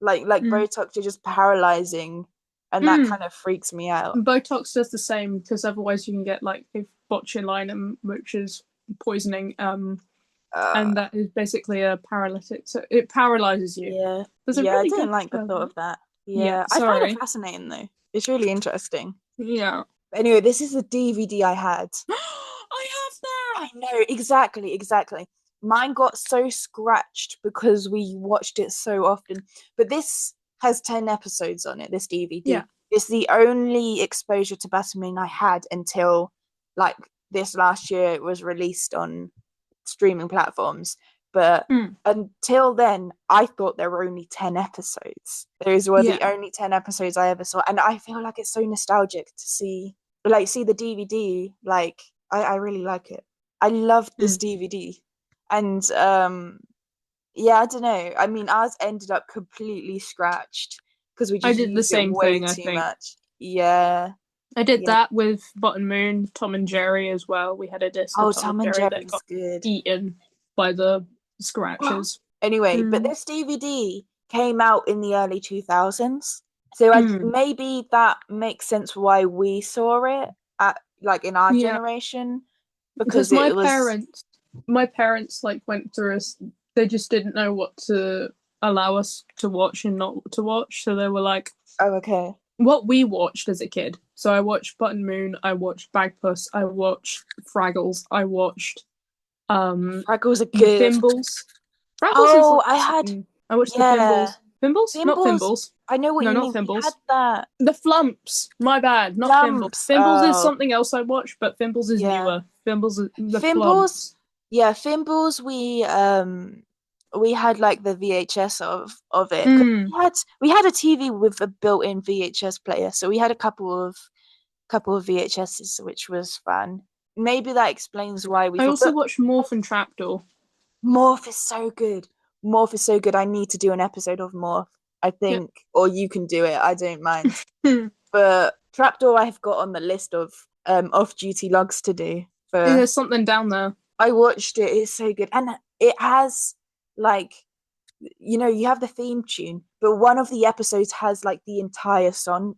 S1: Like
S2: Mm.
S1: Botox, you're just paralyzing, and that
S2: Mm.
S1: kind of freaks me out.
S2: Botox does the same because otherwise you can get like a botulinum, which is poisoning.
S1: Uh,
S2: And that is basically a paralytic. So it paralyzes you.
S1: yeah,
S2: There's a
S1: yeah, I
S2: really
S1: didn't
S2: good.
S1: like the thought of that.
S2: Yeah,
S1: Yeah, I find it
S2: sorry.
S1: fascinating though. It's really interesting.
S2: Yeah.
S1: But anyway, this is the DVD I had.
S2: I have that.
S1: I know exactly, exactly. Mine got so scratched because we watched it so often. But this has 10 episodes on it, this
S2: Yeah.
S1: DVD. It's the only exposure to Batman I had until like this last year it was released on streaming platforms. But
S2: Mm.
S1: until then, I thought there were only 10 episodes. Those were the
S2: Yeah.
S1: only 10 episodes I ever saw. And I feel like it's so nostalgic to see the DVD. Like, I really like it. I loved this
S2: Mm.
S1: DVD. And yeah, I don't know. I mean, ours ended up completely scratched because we
S2: I
S1: just
S2: did the
S1: used it
S2: same
S1: way
S2: thing, I
S1: too
S2: think.
S1: much. Yeah,
S2: I did
S1: yeah.
S2: that with Button Moon, Tom and Jerry as well. We had a disc of
S1: Oh,
S2: Tom and
S1: Tom and
S2: Jerry that
S1: Jerry's
S2: got
S1: good.
S2: eaten by the scratches.
S1: Anyway, but
S2: Mm.
S1: this DVD came out in the early 2000s. So
S2: Mm.
S1: maybe that makes sense why we saw it at like in our
S2: Yeah.
S1: generation
S2: Because
S1: because it was
S2: my parents like went through us. They just didn't know what to allow us to watch and not to watch. So they were like,
S1: oh, okay.
S2: what we watched as a kid. So I watched Button Moon, I watched Bagpuss, I watched Fraggles, I watched
S1: Fraggles are
S2: the
S1: good.
S2: Thimbles. Fraggles is
S1: Oh,
S2: like
S1: I
S2: the
S1: had
S2: second. I watched the
S1: yeah.
S2: Thimbles. Thimbles? Not
S1: Thimbles.
S2: Thimbles.
S1: I know what
S2: No,
S1: you
S2: not
S1: mean. We had
S2: Thimbles.
S1: that.
S2: The Flumps. My bad. Not Thimbles.
S1: Lumps.
S2: Thimbles is
S1: Oh,
S2: something else I watched, but Thimbles is
S1: yeah.
S2: newer. Thimbles is the
S1: Fimbles.
S2: Flumps.
S1: Yeah, Fimbles. We had like the VHS of it. 'Cause
S2: Mm.
S1: we had a TV with a built-in VHS player, so we had a couple of VHSs, which was fun. Maybe that explains why we
S2: I
S1: thought.
S2: also
S1: But
S2: watched Morph and Trapdoor.
S1: Morph is so good. Morph is so good. I need to do an episode of Morph. I
S2: Yeah.
S1: think, or you can do it. I don't mind. But Trapdoor I've got on the list of off-duty logs to do. For
S2: There's something down there.
S1: I watched it. It's so good, and it has like you have the theme tune, but one of the episodes has like the entire song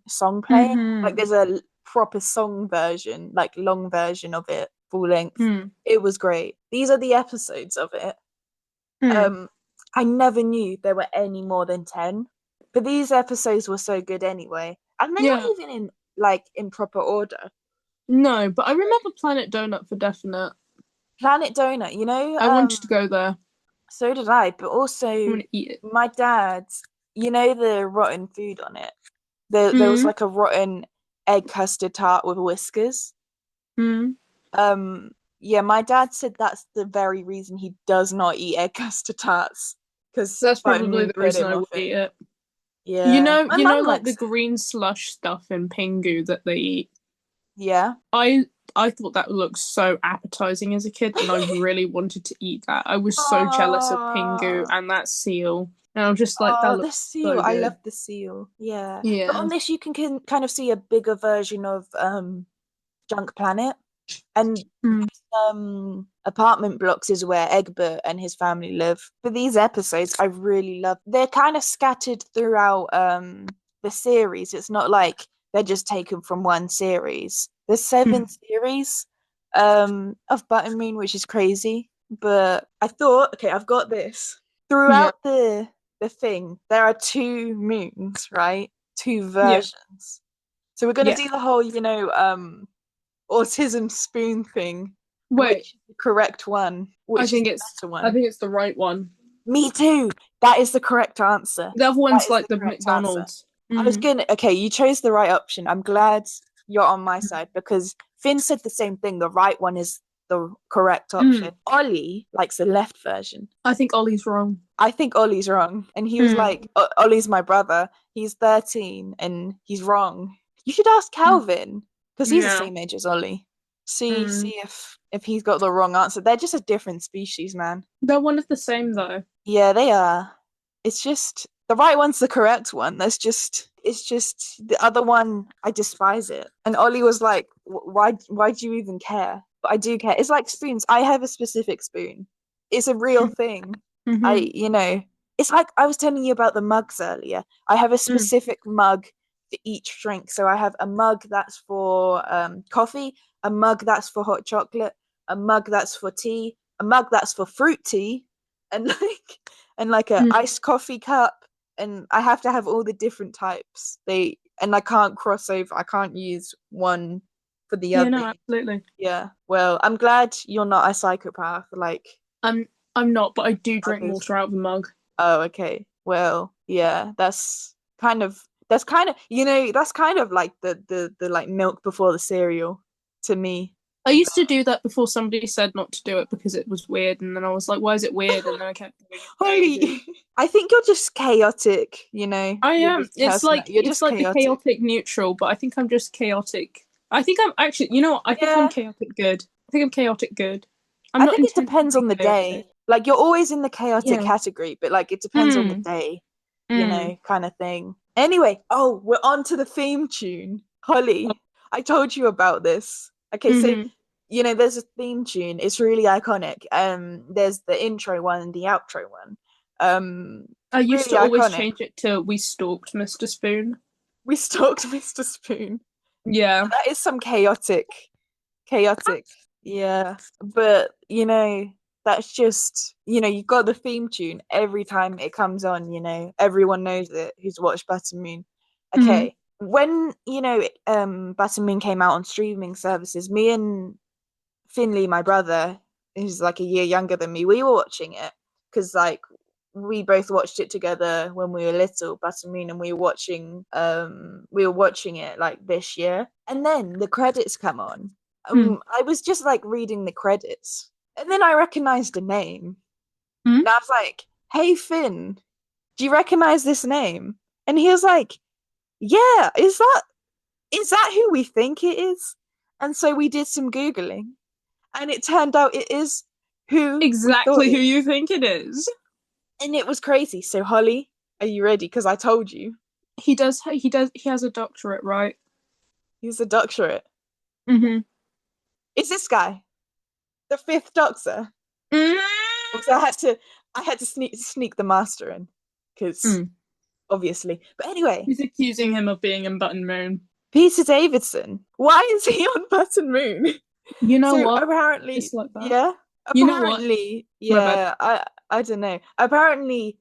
S1: playing. Like
S2: Mm-hmm.
S1: there's a proper song version, like long version of it, full length.
S2: Mm.
S1: It was great. These are the episodes of it.
S2: Mm.
S1: Um, I never knew there were any more than 10, but these episodes were so good anyway, and they're not
S2: Yeah.
S1: even in proper order.
S2: No, but I remember Planet Donut for definite.
S1: Planet Donut,
S2: I wanted to go there.
S1: So did I, but
S2: I'm
S1: also
S2: gonna eat it.
S1: my dad, you know the rotten food on it. There was
S2: Mm,
S1: like a rotten egg custard tart with whiskers.
S2: mm.
S1: Um, yeah, my dad said that's the very reason he does not eat egg custard tarts because
S2: That's probably
S1: Buttermoon
S2: the
S1: put
S2: reason
S1: him
S2: I
S1: off
S2: would
S1: it.
S2: eat it.
S1: Yeah, my
S2: You know,
S1: mum
S2: like the
S1: likes it.
S2: green slush stuff in Pingu that they eat.
S1: Yeah.
S2: I I thought that looked so appetizing as a kid, and I really wanted to eat that. I was so jealous of Pingu
S1: Oh,
S2: and that seal, and I was just like, that
S1: oh, the
S2: looks
S1: seal.
S2: so
S1: I love
S2: good.
S1: the seal. Yeah. But
S2: Yeah.
S1: on this, you can kind of see a bigger version of Junk Planet. And
S2: Mm.
S1: apartment blocks is where Egbert and his family live. But these episodes I really love. They're kind of scattered throughout the series. It's not like they're just taken from one series. There's seven
S2: Mm.
S1: series of Buttermoon, which is crazy. But I thought, okay, I've got this.
S2: Yeah.
S1: Throughout the thing, there are two moons, right? Two
S2: Yeah.
S1: versions. So we're gonna
S2: Yeah.
S1: do the whole, autism spoon thing.
S2: Wait,
S1: Which is the correct one?
S2: I
S1: Which is
S2: think
S1: the
S2: it's
S1: better
S2: I
S1: one?
S2: think it's the right one.
S1: Me too. That is the correct answer.
S2: The other
S1: That
S2: one's
S1: is
S2: like
S1: the
S2: the
S1: correct answer.
S2: McDonald's.
S1: I was
S2: Mm.
S1: gonna. Okay, you chose the right option. I'm glad you're on my side because Finn said the same thing. The right one is the correct option.
S2: Mm.
S1: Ollie likes the left version.
S2: I think Ollie's wrong.
S1: I think Ollie's wrong. And he was
S2: Mm.
S1: like, Ollie's my brother. He's 13 and he's wrong. You should ask
S2: Mm.
S1: Calvin because he's the
S2: Yeah.
S1: same age as Ollie. See
S2: Mm.
S1: if he's got the wrong answer. They're just a different species, man.
S2: They're one of the same though.
S1: Yeah, they are. It's just the right one's the correct one. It's just the other one. I despise it. And Ollie was like, Why do you even care?" But I do care. It's like spoons. I have a specific spoon. It's a real thing.
S2: Mm-hmm.
S1: I it's like I was telling you about the mugs earlier. I have a
S2: Mm.
S1: specific mug for each drink. So I have a mug that's for coffee, a mug that's for hot chocolate, a mug that's for tea, a mug that's for fruit tea, and like a
S2: Mm.
S1: iced coffee cup. And I have to have all the different types. And I can't cross over. I can't use one for the
S2: Yeah,
S1: other.
S2: no, absolutely.
S1: Yeah. Well, I'm glad you're not a psychopath like
S2: I'm I'm not, but I do drink
S1: others.
S2: water out of a mug.
S1: Oh, okay. Well, yeah, that's kind of like the like milk before the cereal to me.
S2: I used to do that before somebody said not to do it because it was weird, and then I was like, "Why is it weird?" And then I kept doing it for ages.
S1: Holy, I think you're just chaotic,
S2: I
S1: You're
S2: am.
S1: just personal. You're
S2: It's
S1: just
S2: like the
S1: chaotic.
S2: chaotic neutral, but I think I'm just chaotic. I think I'm actually, what? I think I'm
S1: Yeah,
S2: chaotic good. I think I'm chaotic good. I'm
S1: I
S2: not
S1: think it depends
S2: intentionally
S1: on the
S2: chaotic.
S1: day. Like you're always in the chaotic
S2: Yeah.
S1: category, but like it depends on the
S2: Mm.
S1: day,
S2: Mm.
S1: kind of thing. Anyway, oh, we're on to the theme tune. Holly, I told you about this. Okay, so
S2: Mm-hmm.
S1: there's a theme tune. It's really iconic. There's the intro one and the outro one.
S2: I used
S1: Really
S2: to always
S1: iconic.
S2: change it to "We stalked Mr. Spoon."
S1: We stalked Mr. Spoon.
S2: Yeah.
S1: That is some chaotic. Yeah. But that's just, you got the theme tune every time it comes on, everyone knows it who's watched Buttermoon.
S2: Mm.
S1: Okay. When, Buttermoon came out on streaming services, me and Finley, my brother, who's like a year younger than me, we were watching it because like we both watched it together when we were little, Buttermoon, and we were watching it like this year. And then the credits come on.
S2: Mm.
S1: I was just like reading the credits, and then I recognized a name,
S2: Mm.
S1: and I was like, "Hey Finn, do you recognize this name?" And he was like, "Yeah, is that who we think it is?" And so we did some googling, and it turned out it is who we thought
S2: Exactly
S1: it
S2: who
S1: is.
S2: you think it is.
S1: And it was crazy. So Holly, are you ready? Because I told you
S2: He does. He does. He has a doctorate, right?
S1: he's a doctorate.
S2: Mm-hmm.
S1: Is this guy the fifth Doctor? Because I had to sneak the master in because
S2: Mm.
S1: obviously. But anyway,
S2: He's accusing him of being in Button Moon.
S1: Peter Davidson. Why is he on Button Moon?
S2: You know
S1: So
S2: what?
S1: apparently,
S2: Just like that.
S1: yeah.
S2: You know what?
S1: Apparently,
S2: My bad.
S1: yeah. I don't know. Apparently,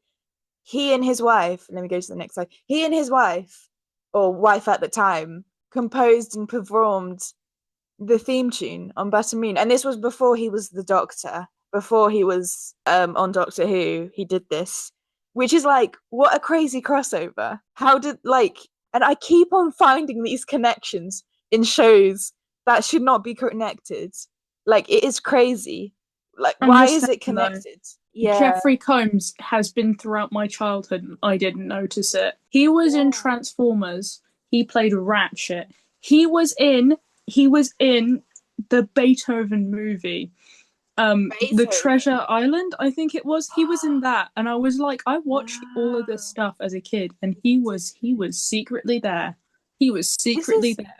S1: he and his wife. Let me go to the next slide. He and his wife, or wife at the time, composed and performed the theme tune on Buttermoon, and this was before he was the Doctor. before he was on Doctor Who, he did this, which is like, what a crazy crossover. How did like, and I keep on finding these connections in shows that should not be connected. Like, it is crazy. Like,
S2: I'm
S1: why
S2: just
S1: is it
S2: saying though,
S1: connected? Yeah.
S2: Jeffrey Combs has been throughout my childhood and I didn't notice it. He was in
S1: Yeah.
S2: Transformers. He played Ratchet. He was in the Beethoven movie. The
S1: Beethoven.
S2: Treasure Island, I think it was. He was in that and I was like, I watched all of this
S1: Wow.
S2: stuff as a kid and he was secretly there. He was
S1: This
S2: secretly
S1: is,
S2: there.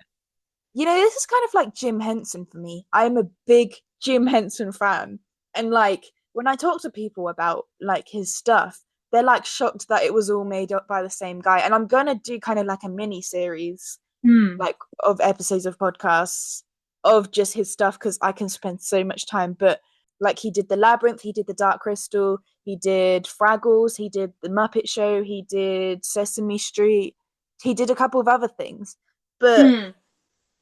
S1: this is kind of like Jim Henson for me. I'm a big Jim Henson fan. And like when I talk to people about like his stuff, they're like shocked that it was all made up by the same guy. And I'm gonna do kind of like a mini series,
S2: Hmm.
S1: like of episodes of podcasts of just his stuff because I can spend so much time. But like he did the Labyrinth, he did the Dark Crystal, he did Fraggles, he did the Muppet Show, he did Sesame Street, he did a couple of other things. But
S2: Hmm.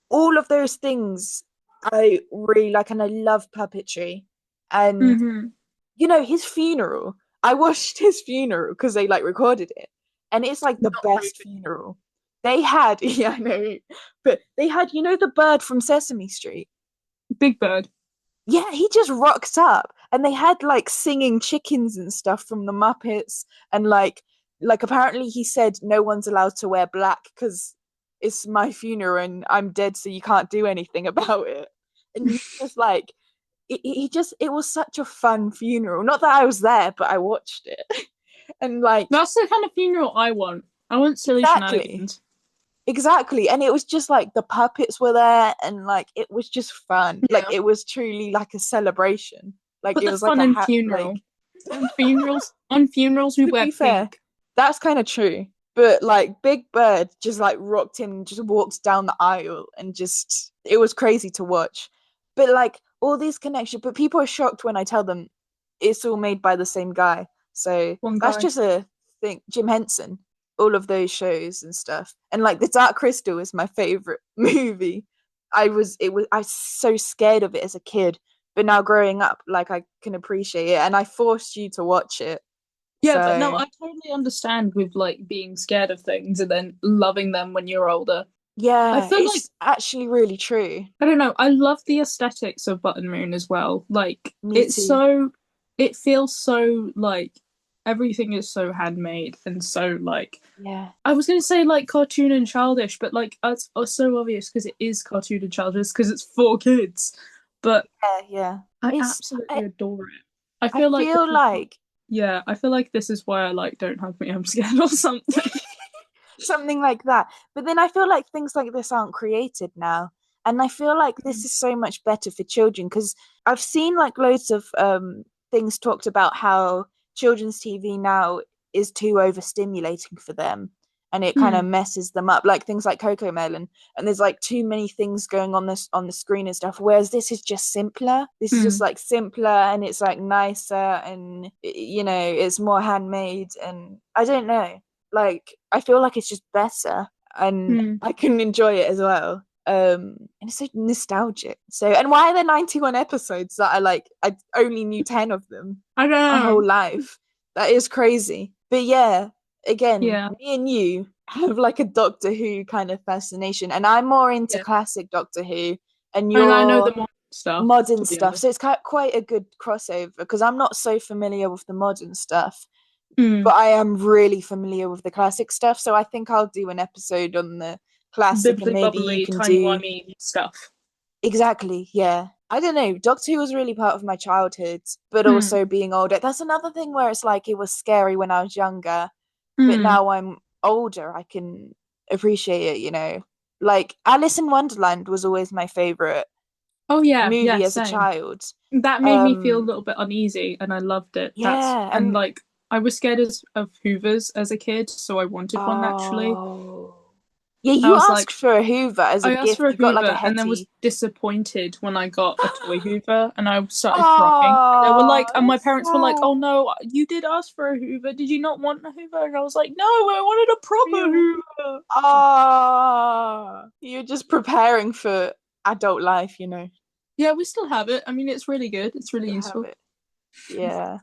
S1: all of those things I really like, and I love puppetry. And
S2: Mm-hmm.
S1: his funeral. I watched his funeral because they like recorded it, and it's like the
S2: Not
S1: best
S2: creepy.
S1: funeral. They had, yeah, I know, but they had, the bird from Sesame Street.
S2: Big Bird.
S1: Yeah, he just rocked up, and they had like singing chickens and stuff from the Muppets, and like apparently he said no one's allowed to wear black because it's my funeral and I'm dead, so you can't do anything about it. And he just like it was such a fun funeral. Not that I was there, but I watched it. And like
S2: That's the kind of funeral I want. I want silly
S1: exactly.
S2: shenanigans.
S1: Exactly. And it was just like the puppets were there and like it was just fun. Like
S2: Yeah.
S1: it was truly like a celebration. Like
S2: Put
S1: it
S2: the
S1: was like
S2: fun
S1: a
S2: in
S1: hat like
S2: funeral. On funerals we
S1: to
S2: wear
S1: be fair,
S2: pink.
S1: that's kind of true. But like Big Bird just like rocked him, just walked down the aisle and just it was crazy to watch. But like all these connections, but people are shocked when I tell them it's all made by the same guy. So
S2: One
S1: that's
S2: guy.
S1: just a thing. Jim Henson, all of those shows and stuff. And like The Dark Crystal is my favorite movie. I was so scared of it as a kid, but now growing up, like I can appreciate it and I forced you to watch it.
S2: Yeah, but no,
S1: So
S2: I totally understand with like being scared of things and then loving them when you're older. I
S1: yeah,
S2: feel like
S1: it's actually really true.
S2: I don't know, I love the aesthetics of Button Moon as well. Like
S1: Me too.
S2: it feels so like everything is so handmade and so like
S1: Yeah.
S2: I was gonna say like cartoon and childish, but like it's so obvious because it is cartoon and childish because it's for kids. But
S1: Yeah, yeah.
S2: I
S1: It's
S2: absolutely adore it. I
S1: I
S2: feel like this
S1: feel
S2: is
S1: like
S2: yeah, I feel like this is why I like Don't Hug Me, I'm Scared or something.
S1: something like that. But then I feel like things like this aren't created now. And I feel like this is so much better for children because I've seen like loads of things talked about how children's TV now is too overstimulating for them and it kind of
S2: Hmm.
S1: messes them up. Like things like Coco Melon, and there's like too many things going on this on the screen and stuff. Whereas this is just simpler. This is just
S2: Hmm.
S1: like simpler and it's like nicer and it's more handmade and I don't know, like I feel like it's just better and
S2: Hmm.
S1: I can enjoy it as well. And it's so nostalgic. So and why are there 91 episodes that I like I only knew 10 of them
S2: I don't
S1: my whole
S2: know.
S1: life? That is crazy. But yeah, again,
S2: Yeah.
S1: me and you have like a Doctor Who kind of fascination and I'm more into
S2: Yeah.
S1: classic Doctor Who and
S2: And I know
S1: you're
S2: the modern stuff,
S1: modern
S2: to be
S1: stuff.
S2: honest.
S1: So it's quite a good crossover because I'm not so familiar with the modern stuff,
S2: Hmm.
S1: but I am really familiar with the classic stuff. So I think I'll do an episode on the classic and
S2: Bibbly
S1: maybe you
S2: bubbly,
S1: can
S2: timey
S1: do
S2: wimey stuff.
S1: exactly, yeah. I don't know. Doctor Who was really part of my childhood, but
S2: Hmm.
S1: also being older. That's another thing where it's like it was scary when I was younger, but
S2: Hmm.
S1: now I'm older, I can appreciate it. Like Alice in Wonderland was always my favorite
S2: Oh yeah, yeah,
S1: movie as a
S2: same.
S1: child.
S2: That made me feel a
S1: Um,
S2: little bit uneasy and I loved it. That's
S1: yeah,
S2: and
S1: and
S2: like I was scared of Hoovers as a kid, so I wanted one naturally.
S1: oh. Yeah,
S2: I
S1: you
S2: was
S1: asked
S2: like,
S1: for a Hoover as a
S2: I asked for
S1: gift.
S2: a
S1: You got like a
S2: Hoover and then was
S1: Hetty.
S2: disappointed when I got a toy Hoover and I started crying. And they were like,
S1: Oh,
S2: and my
S1: that's
S2: parents were like,
S1: sad.
S2: "Oh no, you did ask for a Hoover. Did you not want a Hoover?" And I was like, "No, I wanted a proper
S1: You,
S2: Hoover."
S1: you're just preparing for adult life.
S2: Yeah, we still have it. I mean, it's really good. It's really
S1: You'll have
S2: useful.
S1: it. Yeah.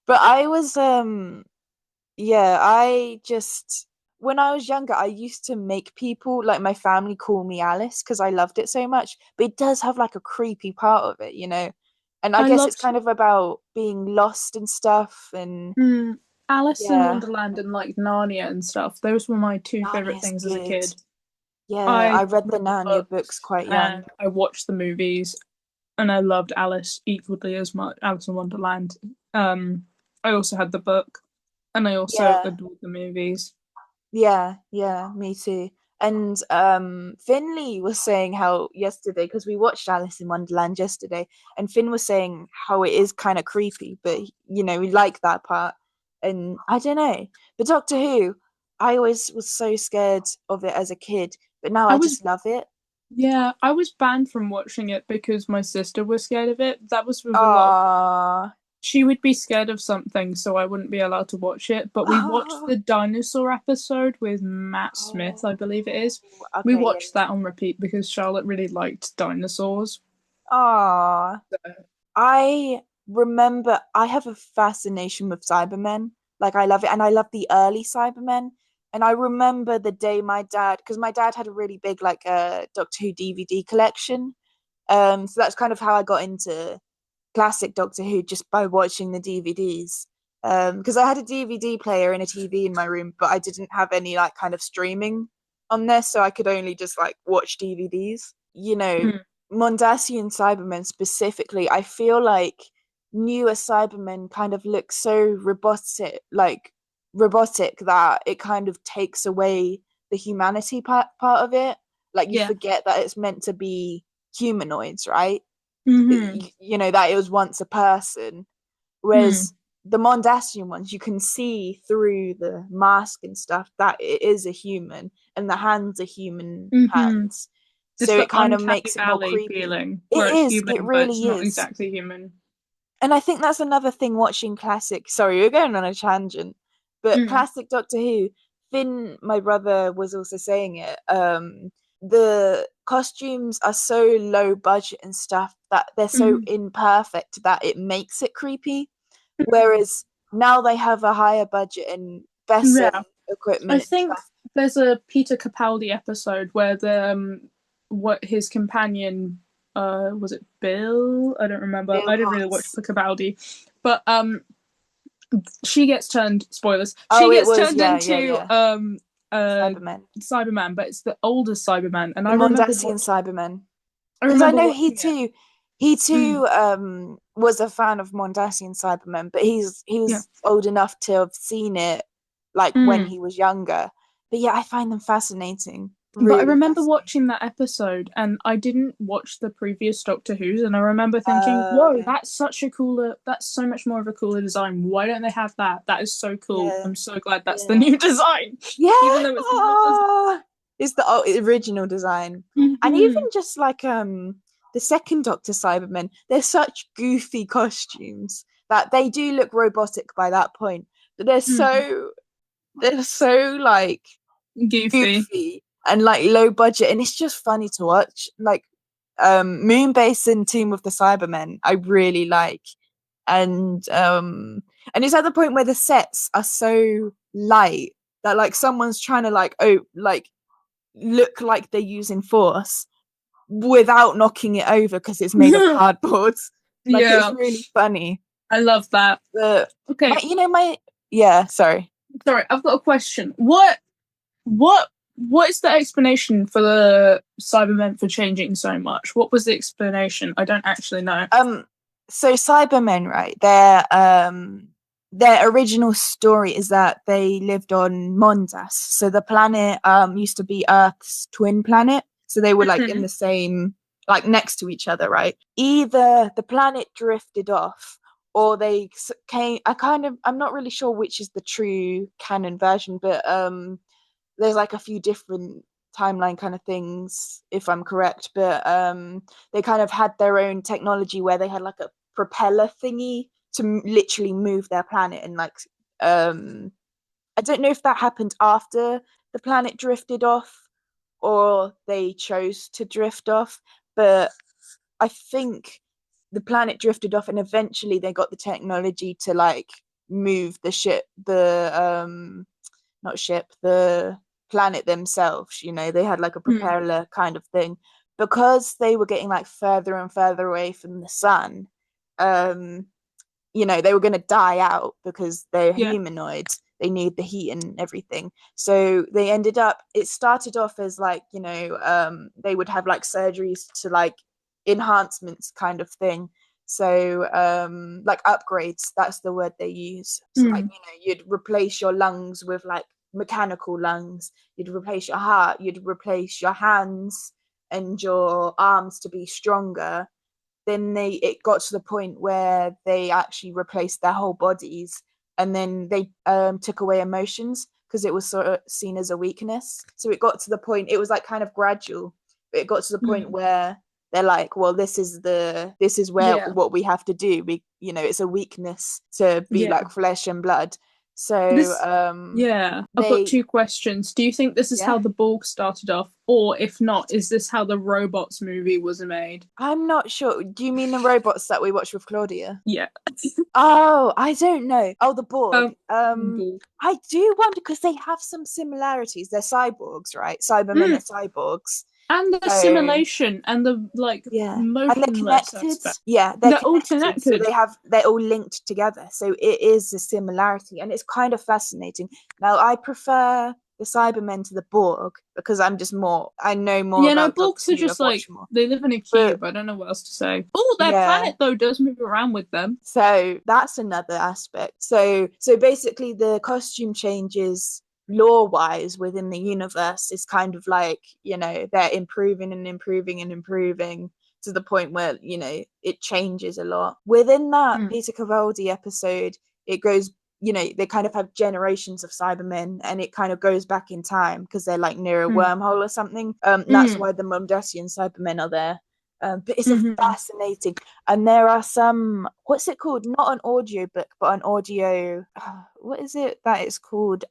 S1: But I was yeah, I just when I was younger, I used to make people like my family call me Alice because I loved it so much. But it does have like a creepy part of it, you know. And I
S2: I
S1: guess it's
S2: loved
S1: kind of about being lost and stuff and
S2: mm, Alice in
S1: yeah.
S2: Wonderland and like Narnia and stuff. Those were my two favorite
S1: Narnia's
S2: things as a
S1: good.
S2: kid.
S1: Yeah,
S2: I
S1: I read the
S2: read the
S1: Narnia books
S2: books
S1: quite young.
S2: and I watched the movies, and I loved Alice equally as much. Alice in Wonderland. I also had the book, and I also
S1: Yeah.
S2: adored the movies.
S1: Yeah, yeah, me too. And Finley was saying how yesterday, because we watched Alice in Wonderland yesterday, and Finn was saying how it is kind of creepy, but you know, we like that part. And I don't know. But Doctor Who, I always was so scared of it as a kid, but now
S2: I
S1: I
S2: was
S1: just love it.
S2: Yeah, I was banned from watching it because my sister was scared of it. That was with a lot of
S1: Ah,
S2: she would be scared of something, so I wouldn't be allowed to watch it. But we watched
S1: oh,
S2: the dinosaur episode with Matt Smith, I believe it is. We
S1: okay, yeah,
S2: watched that on repeat because Charlotte really liked dinosaurs.
S1: yeah. Ah.
S2: So,
S1: I remember I have a fascination with Cybermen. Like I love it, and I love the early Cybermen. And I remember the day my dad, because my dad had a really big like Doctor Who DVD collection. So that's kind of how I got into classic Doctor Who just by watching the DVDs. Because I had a DVD player and a TV in my room, but I didn't have any like kind of streaming on there, so I could only just like watch DVDs. You know,
S2: mm,
S1: Mondasian Cybermen specifically, I feel like newer Cybermen kind of look so robotic that it kind of takes away the humanity part of it. Like you
S2: yeah.
S1: forget that it's meant to be humanoids, right?
S2: Mm-hmm.
S1: You know that it was once a person,
S2: Mm.
S1: whereas the Mondasian ones you can see through the mask and stuff that it is a human and the hands are human
S2: Mm-hmm.
S1: hands,
S2: It's
S1: so
S2: the
S1: it kind of
S2: uncanny
S1: makes it more
S2: valley
S1: creepy.
S2: feeling
S1: It
S2: where it's
S1: is, it
S2: human, but it's
S1: really
S2: not
S1: is.
S2: exactly human.
S1: And I think that's another thing watching classic. Sorry, we're going on a tangent, but
S2: Mm.
S1: classic Doctor Who. Finn, my brother, was also saying it. The costumes are so low budget and stuff that they're so
S2: Mm.
S1: imperfect that it makes it creepy. Whereas now they have a higher budget and better
S2: Yeah. I
S1: equipment and
S2: think
S1: stuff.
S2: there's a Peter Capaldi episode where the what his companion was it Bill? I don't remember.
S1: Bill
S2: I didn't really watch
S1: Potts.
S2: Capaldi, but she gets turned spoilers. She
S1: Oh, it
S2: gets
S1: was
S2: turned
S1: yeah,
S2: into
S1: yeah.
S2: uh
S1: Cybermen,
S2: Cyberman, but it's the older Cyberman, and
S1: the Mondasian Cybermen.
S2: I
S1: Because I
S2: remember
S1: know
S2: watching it.
S1: he
S2: Mm,
S1: too was a fan of Mondasian Cybermen, but he
S2: yeah.
S1: was old enough to have seen it like when
S2: Mm.
S1: he was younger. But yeah, I find them fascinating,
S2: But I
S1: really
S2: remember
S1: fascinating.
S2: watching that episode, and I didn't watch the previous Doctor Who's, and I remember thinking, "Whoa,
S1: Okay.
S2: that's so much more of a cooler design. Why don't they have that? That is so cool.
S1: Yeah,
S2: I'm so glad that's the
S1: yeah,
S2: new design,
S1: yeah.
S2: even though it's not as."
S1: It's the original design, and even
S2: Mhm.
S1: just like the second Doctor Cybermen, they're such goofy costumes that they do look robotic by that point, but
S2: Mm.
S1: they're so like
S2: Goofy.
S1: goofy and like low budget, and it's just funny to watch. Like Moonbase and Tomb of the Cybermen I really like, and it's at the point where the sets are so light that like someone's trying to like like look like they're using force without knocking it over because it's made of cardboard. Like it's
S2: Yeah,
S1: really funny.
S2: I love that.
S1: But my
S2: Okay,
S1: you know my yeah, sorry.
S2: sorry, I've got a question. What, what is the explanation for the Cybermen for changing so much? What was the explanation? I don't actually know.
S1: So Cybermen, right? Their original story is that they lived on Mondas. So the planet used to be Earth's twin planet. So they were like in
S2: Mhm.
S1: the same like next to each other, right? Either the planet drifted off or they came I'm not really sure which is the true canon version, but there's like a few different timeline kind of things if I'm correct, but they kind of had their own technology where they had like a propeller thingy to literally move their planet, and like um I don't know if that happened after the planet drifted off or they chose to drift off, but I think the planet drifted off, and eventually they got the technology to like move the ship, the not ship, the planet themselves. You know, they had like a
S2: Mm.
S1: propeller kind of thing because they were getting like further and further away from the sun. Um, you know, they were going to die out because they're
S2: Yeah.
S1: humanoids. They need the heat and everything. So they ended up, it started off as like, you know, they would have like surgeries to like enhancements kind of thing. So like upgrades, that's the word they use. So like,
S2: Mm.
S1: you know, you'd replace your lungs with like mechanical lungs, you'd replace your heart, you'd replace your hands and your arms to be stronger. Then it got to the point where they actually replaced their whole bodies, and then they took away emotions because it was sort of seen as a weakness. So it got to the point, it was like kind of gradual, but it got to the point
S2: Mm.
S1: where they're like, well, this is where
S2: Yeah.
S1: what we have to do. We, you know, it's a weakness to be
S2: Yeah.
S1: like flesh and blood. So
S2: This, yeah. I've got
S1: they,
S2: two questions. Do you think this is how
S1: yeah,
S2: the Borg started off? Or if not, is this how the Robots movie was made?
S1: I'm not sure. Do you mean the robots that we watched with Claudia?
S2: Yeah.
S1: Oh, I don't know. Oh, the Borg.
S2: Borg.
S1: I do wonder because they have some similarities. They're cyborgs, right? Cybermen are
S2: Mm.
S1: cyborgs.
S2: And the
S1: So
S2: simulation and the like
S1: yeah, and they're
S2: motionless
S1: connected.
S2: aspect.
S1: Yeah, they're
S2: They're all
S1: connected. So
S2: connected.
S1: they're all linked together. So it is a similarity, and it's kind of fascinating. Now, I prefer the Cybermen to the Borg because I'm just more. I know more
S2: Yeah, no,
S1: about Doctor
S2: Borgs are
S1: Who. I've
S2: just like
S1: watched more,
S2: they live in a
S1: but
S2: cube. I don't know what else to say. Oh, their
S1: yeah.
S2: planet though does move around with them.
S1: So that's another aspect. So basically the costume changes lore wise within the universe is kind of like, you know, they're improving and improving and improving to the point where, you know, it changes a lot. Within that
S2: Mm.
S1: Peter Capaldi episode, it goes, you know, they kind of have generations of Cybermen and it kind of goes back in time because they're like near a
S2: Mm.
S1: wormhole or something. And that's
S2: Mm.
S1: why the Mondasian Cybermen are there. But it's a
S2: Mm-hmm.
S1: fascinating, and there are some, what's it called, not an audio book but an audio, what is it that it's called,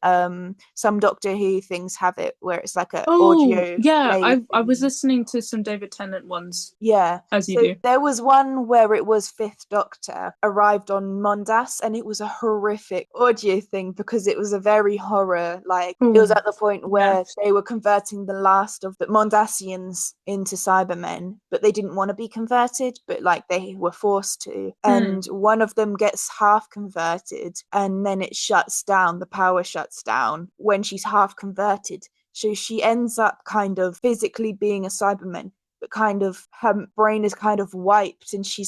S1: some Doctor Who things have it where it's like a
S2: Oh,
S1: audio
S2: yeah.
S1: play
S2: I was
S1: thingy.
S2: listening to some David Tennant ones,
S1: Yeah.
S2: as you
S1: So
S2: do.
S1: there was one where it was Fifth Doctor arrived on Mondas, and it was a horrific audio thing because it was a very horror, like it was
S2: Oh,
S1: at the point
S2: yeah.
S1: where they were converting the last of the Mondasians into Cybermen, but they didn't want to be converted, but like they were forced to.
S2: Mm.
S1: And one of them gets half converted, and then it shuts down, the power shuts down when she's half converted. So she ends up kind of physically being a Cyberman, but kind of her brain is kind of wiped, and she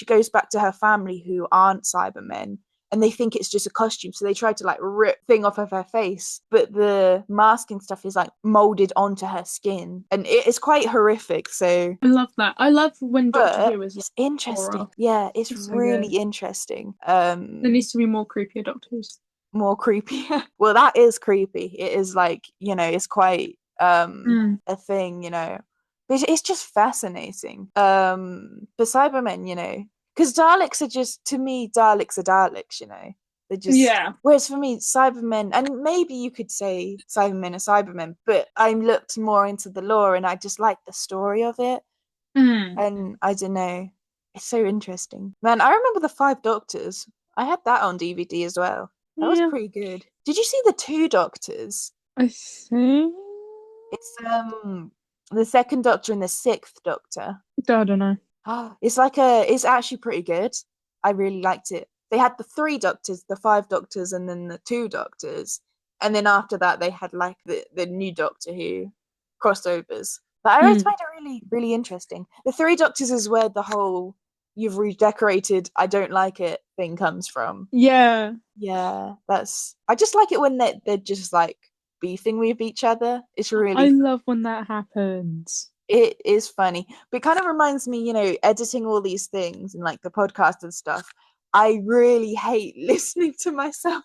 S1: goes back to her family who aren't Cybermen, and they think it's just a costume, so they try to like rip thing off of her face, but the masking stuff is like molded onto her skin, and it is quite horrific. So
S2: I love that. I love when Doctor
S1: but
S2: Who is like
S1: it's
S2: horror.
S1: interesting. Yeah, it's
S2: It's so good.
S1: really interesting.
S2: There needs to be more creepier Doctors.
S1: More creepy. Well, that is creepy. It is like, you know, it's quite
S2: Mm.
S1: a thing, you know. But it's just fascinating. For Cybermen, you know, because Daleks are just, to me, Daleks are Daleks, you know. They're just,
S2: Yeah.
S1: whereas for me, Cybermen, and maybe you could say Cybermen are Cybermen, but I looked more into the lore and I just like the story of it.
S2: Mm.
S1: And I don't know, it's so interesting. Man, I remember the Five Doctors. I had that on DVD as well. That was
S2: Yeah.
S1: pretty good. Did you see the Two Doctors?
S2: I think.
S1: It's the second Doctor and the sixth Doctor.
S2: I don't know.
S1: It's like it's actually pretty good. I really liked it. They had the three Doctors, the Five Doctors, and then the Two Doctors. And then after that they had like the new Doctor Who crossovers. But I always
S2: Mm.
S1: find it really, really interesting. The Three Doctors is where the whole "you've redecorated, I don't like it" thing comes from.
S2: Yeah.
S1: Yeah, that's. I just like it when they're just like beefing with each other. It's
S2: I
S1: really,
S2: love when that happens.
S1: it is funny. But it kind of reminds me, you know, editing all these things and like the podcast and stuff. I really hate listening to myself.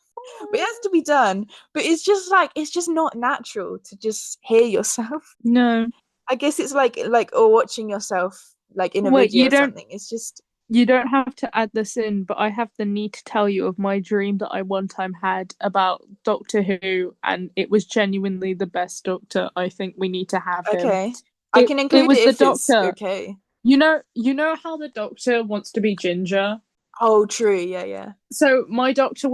S1: But it has to be done. But it's just like it's just not natural to just hear yourself.
S2: No.
S1: I guess it's like or watching yourself like in a
S2: Wait,
S1: video or something. It's just
S2: you don't have to add this in, but I have the need to tell you of my dream that I one time had about Doctor Who, and it was genuinely the best Doctor. I think we need to have him.
S1: okay. I
S2: It
S1: can
S2: it
S1: include
S2: was
S1: it
S2: the
S1: if it's
S2: Doctor.
S1: okay.
S2: You know how the doctor wants to be ginger?
S1: Oh, true. Yeah, yeah.
S2: So my doctor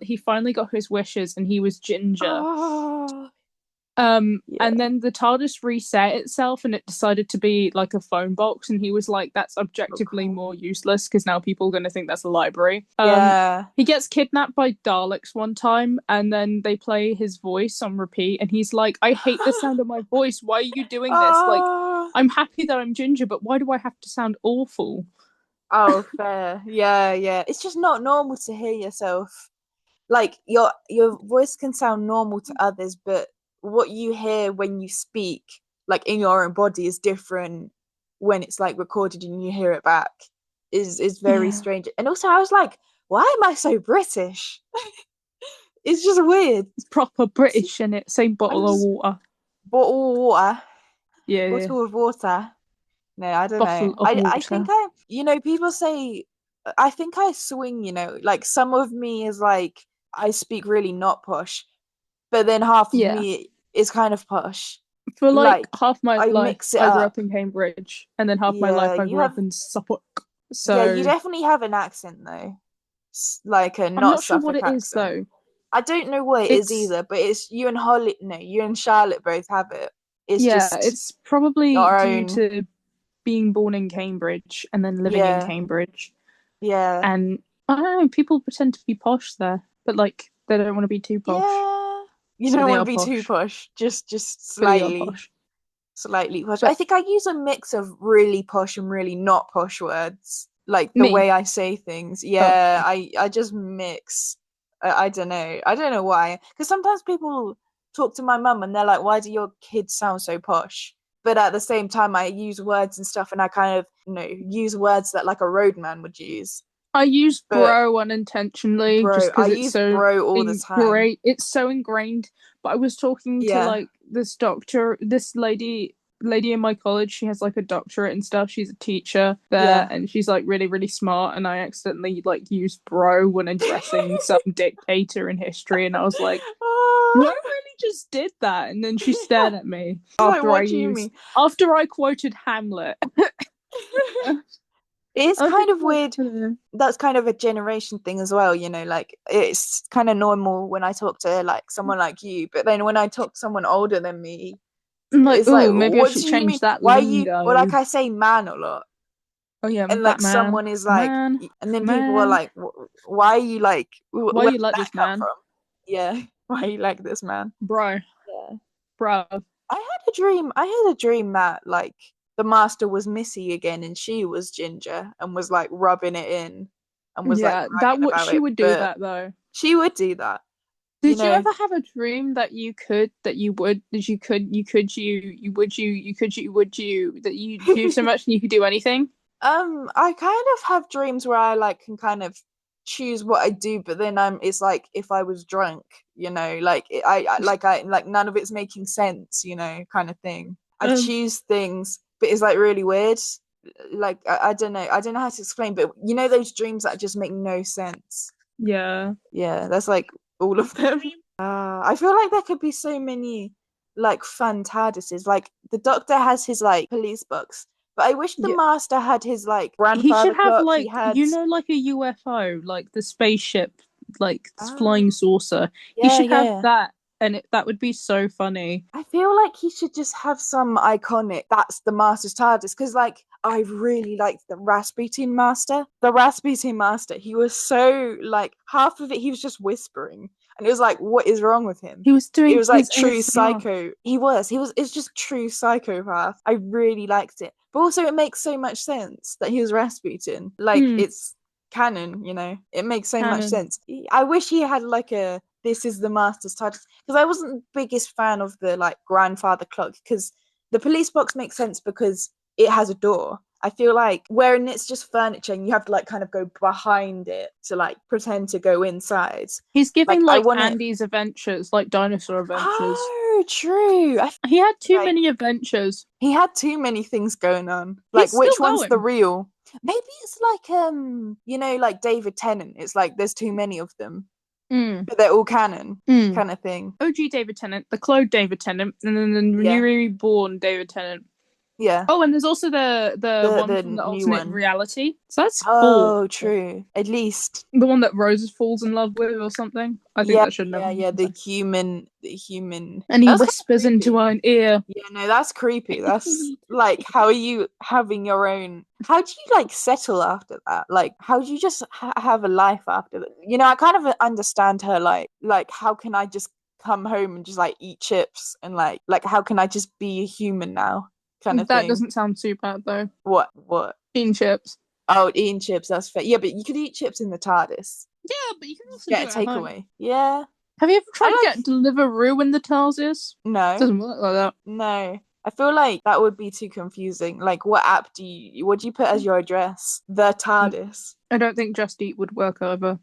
S2: he finally got his wishes and he was ginger.
S1: Oh,
S2: And
S1: yeah.
S2: then the TARDIS reset itself and it decided to be like a phone box, and he was like, that's
S1: Oh,
S2: objectively
S1: cool.
S2: more useless because now people are gonna think that's a library.
S1: Yeah.
S2: He gets kidnapped by Daleks one time and then they play his voice on repeat and he's like, I hate the sound of my voice. Why are you doing this? Like,
S1: Oh,
S2: I'm happy that I'm ginger, but why do I have to sound awful?
S1: oh, fair. Yeah, yeah. It's just not normal to hear yourself. Like your voice can sound normal to others, but what you hear when you speak, like in your own body, is different when it's like recorded and you hear it back. Is very
S2: Yeah.
S1: strange. And also, I was like, why am I so British? It's just weird.
S2: It's proper British in it. Same
S1: I
S2: bottle of
S1: just
S2: water.
S1: bottle of water,
S2: Yeah, yeah.
S1: bottle of water. No, I don't
S2: Bottle
S1: know.
S2: of
S1: I think
S2: water.
S1: people say, I think I swing, like some of me is like, I speak really not posh, but then half of
S2: Yeah.
S1: me is kind of posh.
S2: For like
S1: Like,
S2: half my
S1: I
S2: life,
S1: mix it
S2: I grew
S1: up.
S2: up in Cambridge, and then half my life
S1: Yeah,
S2: I grew up in Suffolk.
S1: yeah, you
S2: So
S1: definitely have an accent though. Like a
S2: I'm
S1: not
S2: not sure what
S1: Suffolk
S2: it is
S1: accent.
S2: though.
S1: I don't know what it is
S2: It's
S1: either, but it's you and Holly, no, you and Charlotte both have it. It's
S2: Yeah,
S1: just
S2: it's probably
S1: your
S2: due
S1: own.
S2: to being born in Cambridge and then living in
S1: Yeah,
S2: Cambridge.
S1: yeah.
S2: And I don't know, people pretend to be posh there, but like they don't want to be too posh.
S1: Yeah. You
S2: So
S1: don't
S2: they
S1: want to
S2: are
S1: be too
S2: posh.
S1: posh, just
S2: But they are
S1: slightly,
S2: posh.
S1: slightly posh. I
S2: But
S1: think I use a mix of really posh and really not posh words, like the
S2: me,
S1: way I say things.
S2: oh,
S1: Yeah, I just mix. I don't know. I don't know why. Because sometimes people talk to my mum and they're like, "Why do your kids sound so posh?" But at the same time, I use words and stuff, and I kind of, use words that like a roadman would use.
S2: I use
S1: But
S2: bro unintentionally
S1: bro,
S2: just
S1: I
S2: because it's
S1: use
S2: so
S1: bro all the time.
S2: ingrained. It's so ingrained. But I was talking to
S1: Yeah,
S2: like this lady in my college. She has like a doctorate and stuff. She's a teacher there,
S1: yeah.
S2: and she's like really, really smart. And I accidentally like used bro when addressing some dictator in history, and I was like, "You
S1: Oh,
S2: really just did that?" And then she
S1: yeah.
S2: stared at me
S1: It's like, what do you mean?
S2: after I quoted Hamlet.
S1: It's
S2: I
S1: kind
S2: think
S1: of
S2: like,
S1: weird. That's kind of a generation thing as well, like it's kind of normal when I talk to like someone like you, but then when I talk to someone older than me,
S2: I'm like,
S1: it's like,
S2: oh, maybe I
S1: what
S2: should
S1: do you mean?
S2: change that
S1: Why are you, or like
S2: lingo.
S1: I say man a lot,
S2: Oh yeah,
S1: and like
S2: that man,
S1: someone is like,
S2: man,
S1: and then people are
S2: man.
S1: like, why are you like,
S2: Why are
S1: where
S2: you
S1: did
S2: like
S1: that
S2: this,
S1: come
S2: man,
S1: from? Yeah, why are you like this, man?
S2: bro,
S1: Yeah.
S2: bro?
S1: I had a dream that like the master was Missy again and she was Ginger and was like rubbing it in and was like
S2: Yeah,
S1: crying about
S2: she
S1: it.
S2: would do
S1: But
S2: that though.
S1: she would do that, you
S2: Did you
S1: know.
S2: ever have a dream that that you do so much and you could do anything?
S1: I kind of have dreams where I like can kind of choose what I do, but then it's like if I was drunk, like I like none of it's making sense, kind of thing. I
S2: Um,
S1: choose things, but it's like really weird. Like I don't know how to explain, but those dreams that just make no sense.
S2: yeah.
S1: Yeah, that's like all of them. I feel like there could be so many like fun TARDISes. Like the Doctor has his like police box, but I wish the
S2: Yeah.
S1: Master had his like
S2: He should
S1: grandfather
S2: have
S1: clock. He
S2: like,
S1: had
S2: like a UFO, like the spaceship, like
S1: ah
S2: flying saucer. He
S1: yeah,
S2: should have
S1: yeah.
S2: that, and that would be so funny.
S1: I feel like he should just have some iconic that's the Master's TARDIS because like I really liked the Rasputin Master. The Rasputin Master, he was so like half of it he was just whispering. And it was like, what is wrong with him?
S2: He was
S1: It
S2: doing
S1: was like
S2: his
S1: true
S2: ASMR.
S1: psycho. It's just true psychopath. I really liked it. But also it makes so much sense that he was Rasputin. Like
S2: Hmm,
S1: it's canon, It makes so much
S2: canon.
S1: sense. I wish he had like a this is the Master's TARDIS because I wasn't the biggest fan of the like grandfather clock because the police box makes sense because it has a door. I feel like wherein it's just furniture and you have to like kind of go behind it to like pretend to go inside.
S2: He's giving
S1: Like I
S2: like
S1: want it.
S2: Andy's adventures, like dinosaur adventures.
S1: Oh, true.
S2: He had too
S1: Like
S2: many adventures.
S1: he had too many things going on.
S2: He's
S1: Like
S2: still
S1: which one's the
S2: going.
S1: real? Maybe it's like like David Tennant. It's like there's too many of them,
S2: Mm.
S1: but they're all canon
S2: Mm.
S1: kind of thing.
S2: OG David Tennant, the clone David Tennant, and then the
S1: Yeah.
S2: newly reborn David Tennant.
S1: Yeah,
S2: Oh, and there's also the one
S1: the
S2: from the
S1: new
S2: alternate
S1: one.
S2: reality. So that's four.
S1: Oh, true. At least.
S2: The one that Rose falls in love with or something. I think
S1: Yeah,
S2: that should never
S1: yeah.
S2: happen.
S1: The human.
S2: And he
S1: That's kind of
S2: whispers into
S1: creepy.
S2: her ear.
S1: Yeah, no, that's creepy. That's like, how are you having your own? How do you like settle after that? Like, how do you just have a life after that? You know, I kind of understand her. Like, how can I just come home and just like eat chips and like, how can I just be a human now? Kind of
S2: That
S1: thing.
S2: doesn't sound too bad though.
S1: What? What?
S2: Bean chips.
S1: Oh, eating chips. That's fair. Yeah, but you could eat chips in the TARDIS.
S2: Yeah, but you can
S1: Just
S2: also do
S1: get
S2: it
S1: a
S2: at home.
S1: takeaway. Yeah,
S2: Have you ever tried to
S1: I
S2: get Deliveroo in the TARDIS?
S1: no.
S2: Doesn't work like that.
S1: No, I feel like that would be too confusing. Like, what do you put as your address? The TARDIS.
S2: I don't think Just Eat would work either.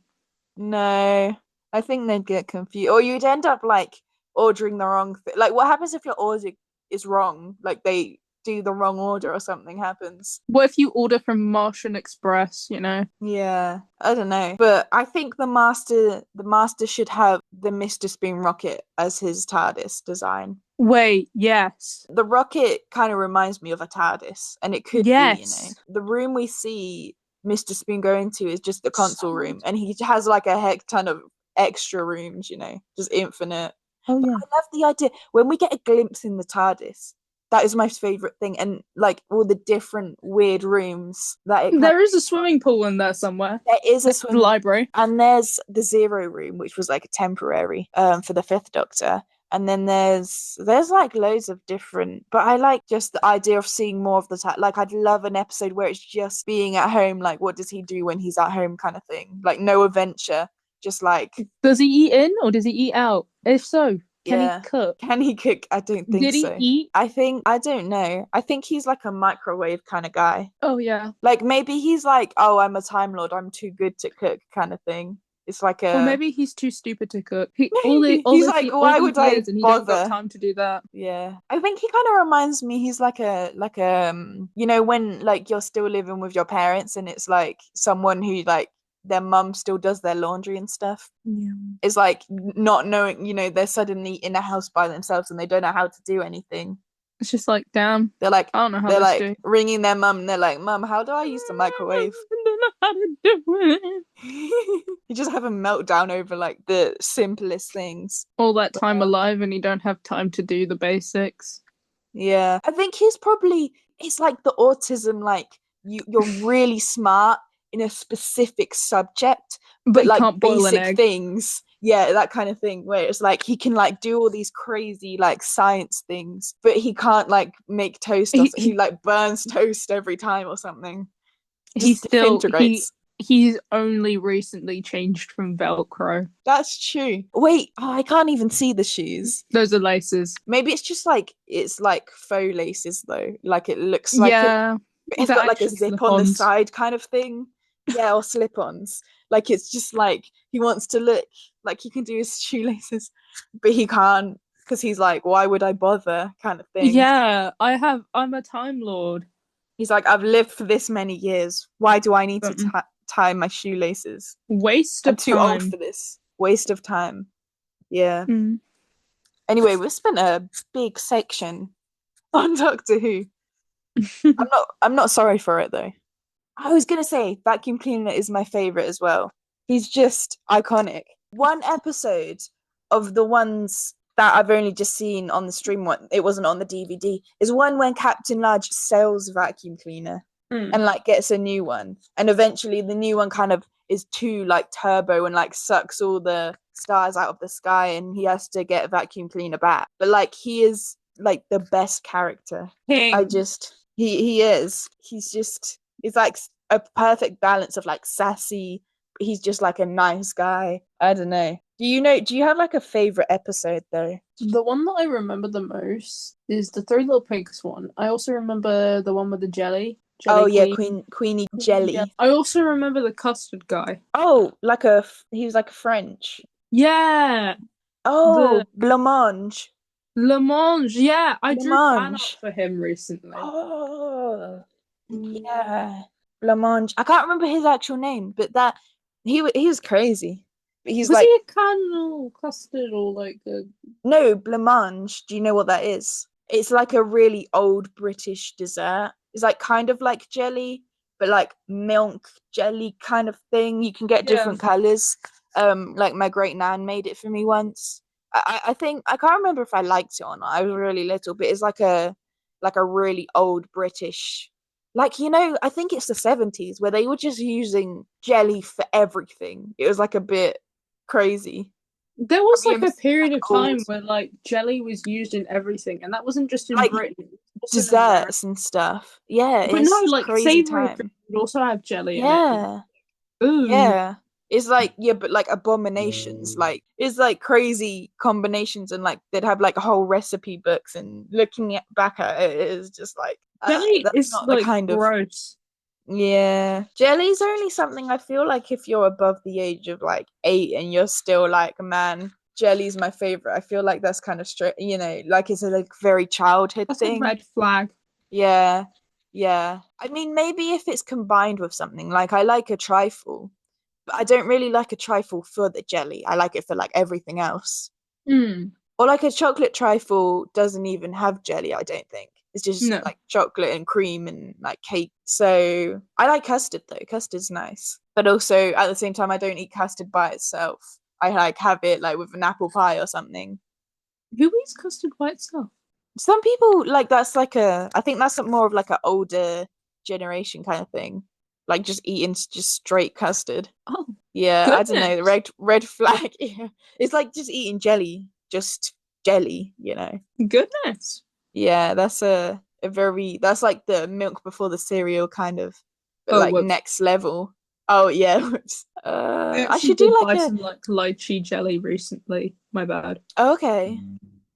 S1: No, I think they'd get confused, or you'd end up like ordering the wrong thing. Like, what happens if your order is wrong? Like, they do the wrong order or something happens.
S2: What if you order from Martian Express, you know?
S1: Yeah, I don't know, but I think the master should have the Mr. Spoon rocket as his TARDIS design.
S2: Wait, yes.
S1: The rocket kind of reminds me of a TARDIS, and it could be, you know,
S2: Yes.
S1: the room we see Mr. Spoon go into is just the console
S2: So
S1: room, and he has like a heck ton of extra rooms, you know, just infinite.
S2: Oh
S1: But
S2: yeah.
S1: I love the idea when we get a glimpse in the TARDIS. That is my favorite thing, and like all the different weird rooms that it kind
S2: There is a
S1: of.
S2: swimming pool in there somewhere.
S1: There is a
S2: Next to the
S1: swimming,
S2: library.
S1: and there's the Zero Room, which was like a temporary for the Fifth Doctor. And then there's like loads of different, but I like just the idea of seeing more of the time. Like, I'd love an episode where it's just being at home. Like, what does he do when he's at home, kind of thing. Like, no adventure, just like,
S2: Does he eat in or does he eat out? If so, can he
S1: yeah.
S2: cook?
S1: Can he cook? I don't think
S2: Did he
S1: so.
S2: eat?
S1: I don't know. I think he's like a microwave kind of guy.
S2: Oh yeah.
S1: Like, maybe he's like, oh, I'm a Time Lord, I'm too good to cook, kind of thing. It's like
S2: Or
S1: a.
S2: maybe he's too stupid to cook. He
S1: Maybe he's like,
S2: all
S1: why
S2: these
S1: would I
S2: years and he don't got
S1: bother?
S2: time to do that.
S1: Yeah, I think he kind of reminds me. He's like a you know, when like you're still living with your parents and it's like someone who like their mum still does their laundry and stuff.
S2: Yeah.
S1: It's like not knowing, you know, they're suddenly in a house by themselves and they don't know how to do anything.
S2: It's just like, damn,
S1: They're like
S2: I don't know how
S1: they're
S2: this
S1: like
S2: do.
S1: ringing their mum and they're like, "Mum, how do I use the microwave?"
S2: I don't know how to do it.
S1: You just have a meltdown over like the simplest things.
S2: All that
S1: But,
S2: time alive and you don't have time to do the basics.
S1: yeah, I think it's like the autism, like you're really smart in a specific subject,
S2: But
S1: but
S2: he
S1: like
S2: can't boil an
S1: basic
S2: egg.
S1: things. Yeah, that kind of thing where it's like he can like do all these crazy like science things, but he can't like make toast or
S2: He,
S1: he
S2: he
S1: like burns toast every time or something.
S2: he's
S1: Just
S2: still
S1: disintegrates.
S2: he's only recently changed from Velcro.
S1: That's true. Wait, oh, I can't even see the shoes.
S2: Those are laces.
S1: Maybe it's just like it's like faux laces though. Like it looks like it.
S2: Yeah,
S1: It's
S2: they're
S1: got like a
S2: actually
S1: zip on the
S2: slip-ons.
S1: side kind of thing. Yeah, or slip-ons. Like it's just like he wants to look like he can do his shoelaces, but he can't because he's like, why would I bother? Kind of thing.
S2: Yeah, I'm a Time Lord.
S1: He's like, I've lived for this many years. Why do I need to
S2: Um,
S1: tie my shoelaces?
S2: Waste
S1: I'm
S2: of
S1: too old
S2: time.
S1: for this. Waste of time. Yeah.
S2: Mm.
S1: Anyway, we spent a big section on Doctor Who. I'm not sorry for it though. I was gonna say vacuum cleaner is my favorite as well. He's just iconic. One episode of the ones that I've only just seen on the stream, one it wasn't on the DVD, is one when Captain Large sells a vacuum cleaner
S2: Mm.
S1: and like gets a new one, and eventually the new one kind of is too like turbo and like sucks all the stars out of the sky, and he has to get a vacuum cleaner back. But like he is like the best character. I
S2: King.
S1: just he is. He's just it's like a perfect balance of like sassy. He's just like a nice guy. I don't know. Do you have like a favorite episode though?
S2: The one that I remember the most is the Three Little Pigs one. I also remember the one with the
S1: Oh
S2: Jelly
S1: yeah,
S2: Queen.
S1: Queenie
S2: Yeah.
S1: Jelly.
S2: I also remember the custard guy.
S1: Oh, he was like a French.
S2: Yeah, the
S1: Oh, blancmange.
S2: Le Mange. Yeah, I drew fan art
S1: Blancmange.
S2: for him recently.
S1: Oh, yeah. Blancmange. I can't remember his actual name, but that he was crazy. But he's
S2: Was he
S1: like,
S2: a cannibal custard or like a
S1: no, blancmange. Do you know what that is? It's like a really old British dessert. It's like kind of like jelly, but like milk jelly kind of thing. You can get
S2: Yeah.
S1: different colors. Like my great nan made it for me once. I think I can't remember if I liked it or not. I was really little, but it's like a really old British, like, I think it's the 70s where they were just using jelly for everything. It was like a bit crazy.
S2: There was
S1: Probably
S2: like a period
S1: like
S2: of
S1: old,
S2: time where like jelly was used in everything, and that wasn't just in
S1: like
S2: Britain, it was also in America.
S1: desserts and stuff. Yeah,
S2: But no,
S1: it's
S2: like
S1: crazy
S2: savory food
S1: time.
S2: would also have jelly in it.
S1: Yeah.
S2: Ooh,
S1: Yeah. It's like, yeah, but like abominations. Like it's like crazy combinations, and like they'd have like whole recipe books, and looking back at it is just like
S2: jelly
S1: that's
S2: is
S1: not the
S2: like
S1: kind of,
S2: gross.
S1: yeah. Jelly's only something I feel like if you're above the age of like 8 and you're still like, man, jelly's my favorite. I feel like that's kind of straight, like it's a like very childhood
S2: That's a
S1: thing.
S2: red flag.
S1: Yeah. Yeah. I mean, maybe if it's combined with something, like I like a trifle, but I don't really like a trifle for the jelly. I like it for like everything else.
S2: Hmm.
S1: Or like a chocolate trifle doesn't even have jelly, I don't think. It's just
S2: No.
S1: like chocolate and cream and like cake. So I like custard though. Custard's nice. But also at the same time I don't eat custard by itself. I like have it like with an apple pie or something.
S2: Who eats custard by itself?
S1: Some people like that's like I think that's more of like an older generation kind of thing. Like just eating just straight custard.
S2: Oh,
S1: Yeah, I don't know. The
S2: goodness.
S1: red flag. Yeah. It's like just eating jelly, just jelly.
S2: Goodness.
S1: Yeah, that's a very that's like the milk before the cereal kind of, but
S2: Oh,
S1: like
S2: whoops.
S1: next level. Oh yeah. Whoops.
S2: I
S1: I
S2: actually
S1: should do
S2: did
S1: like
S2: buy
S1: a
S2: some like lychee jelly recently. My bad.
S1: okay.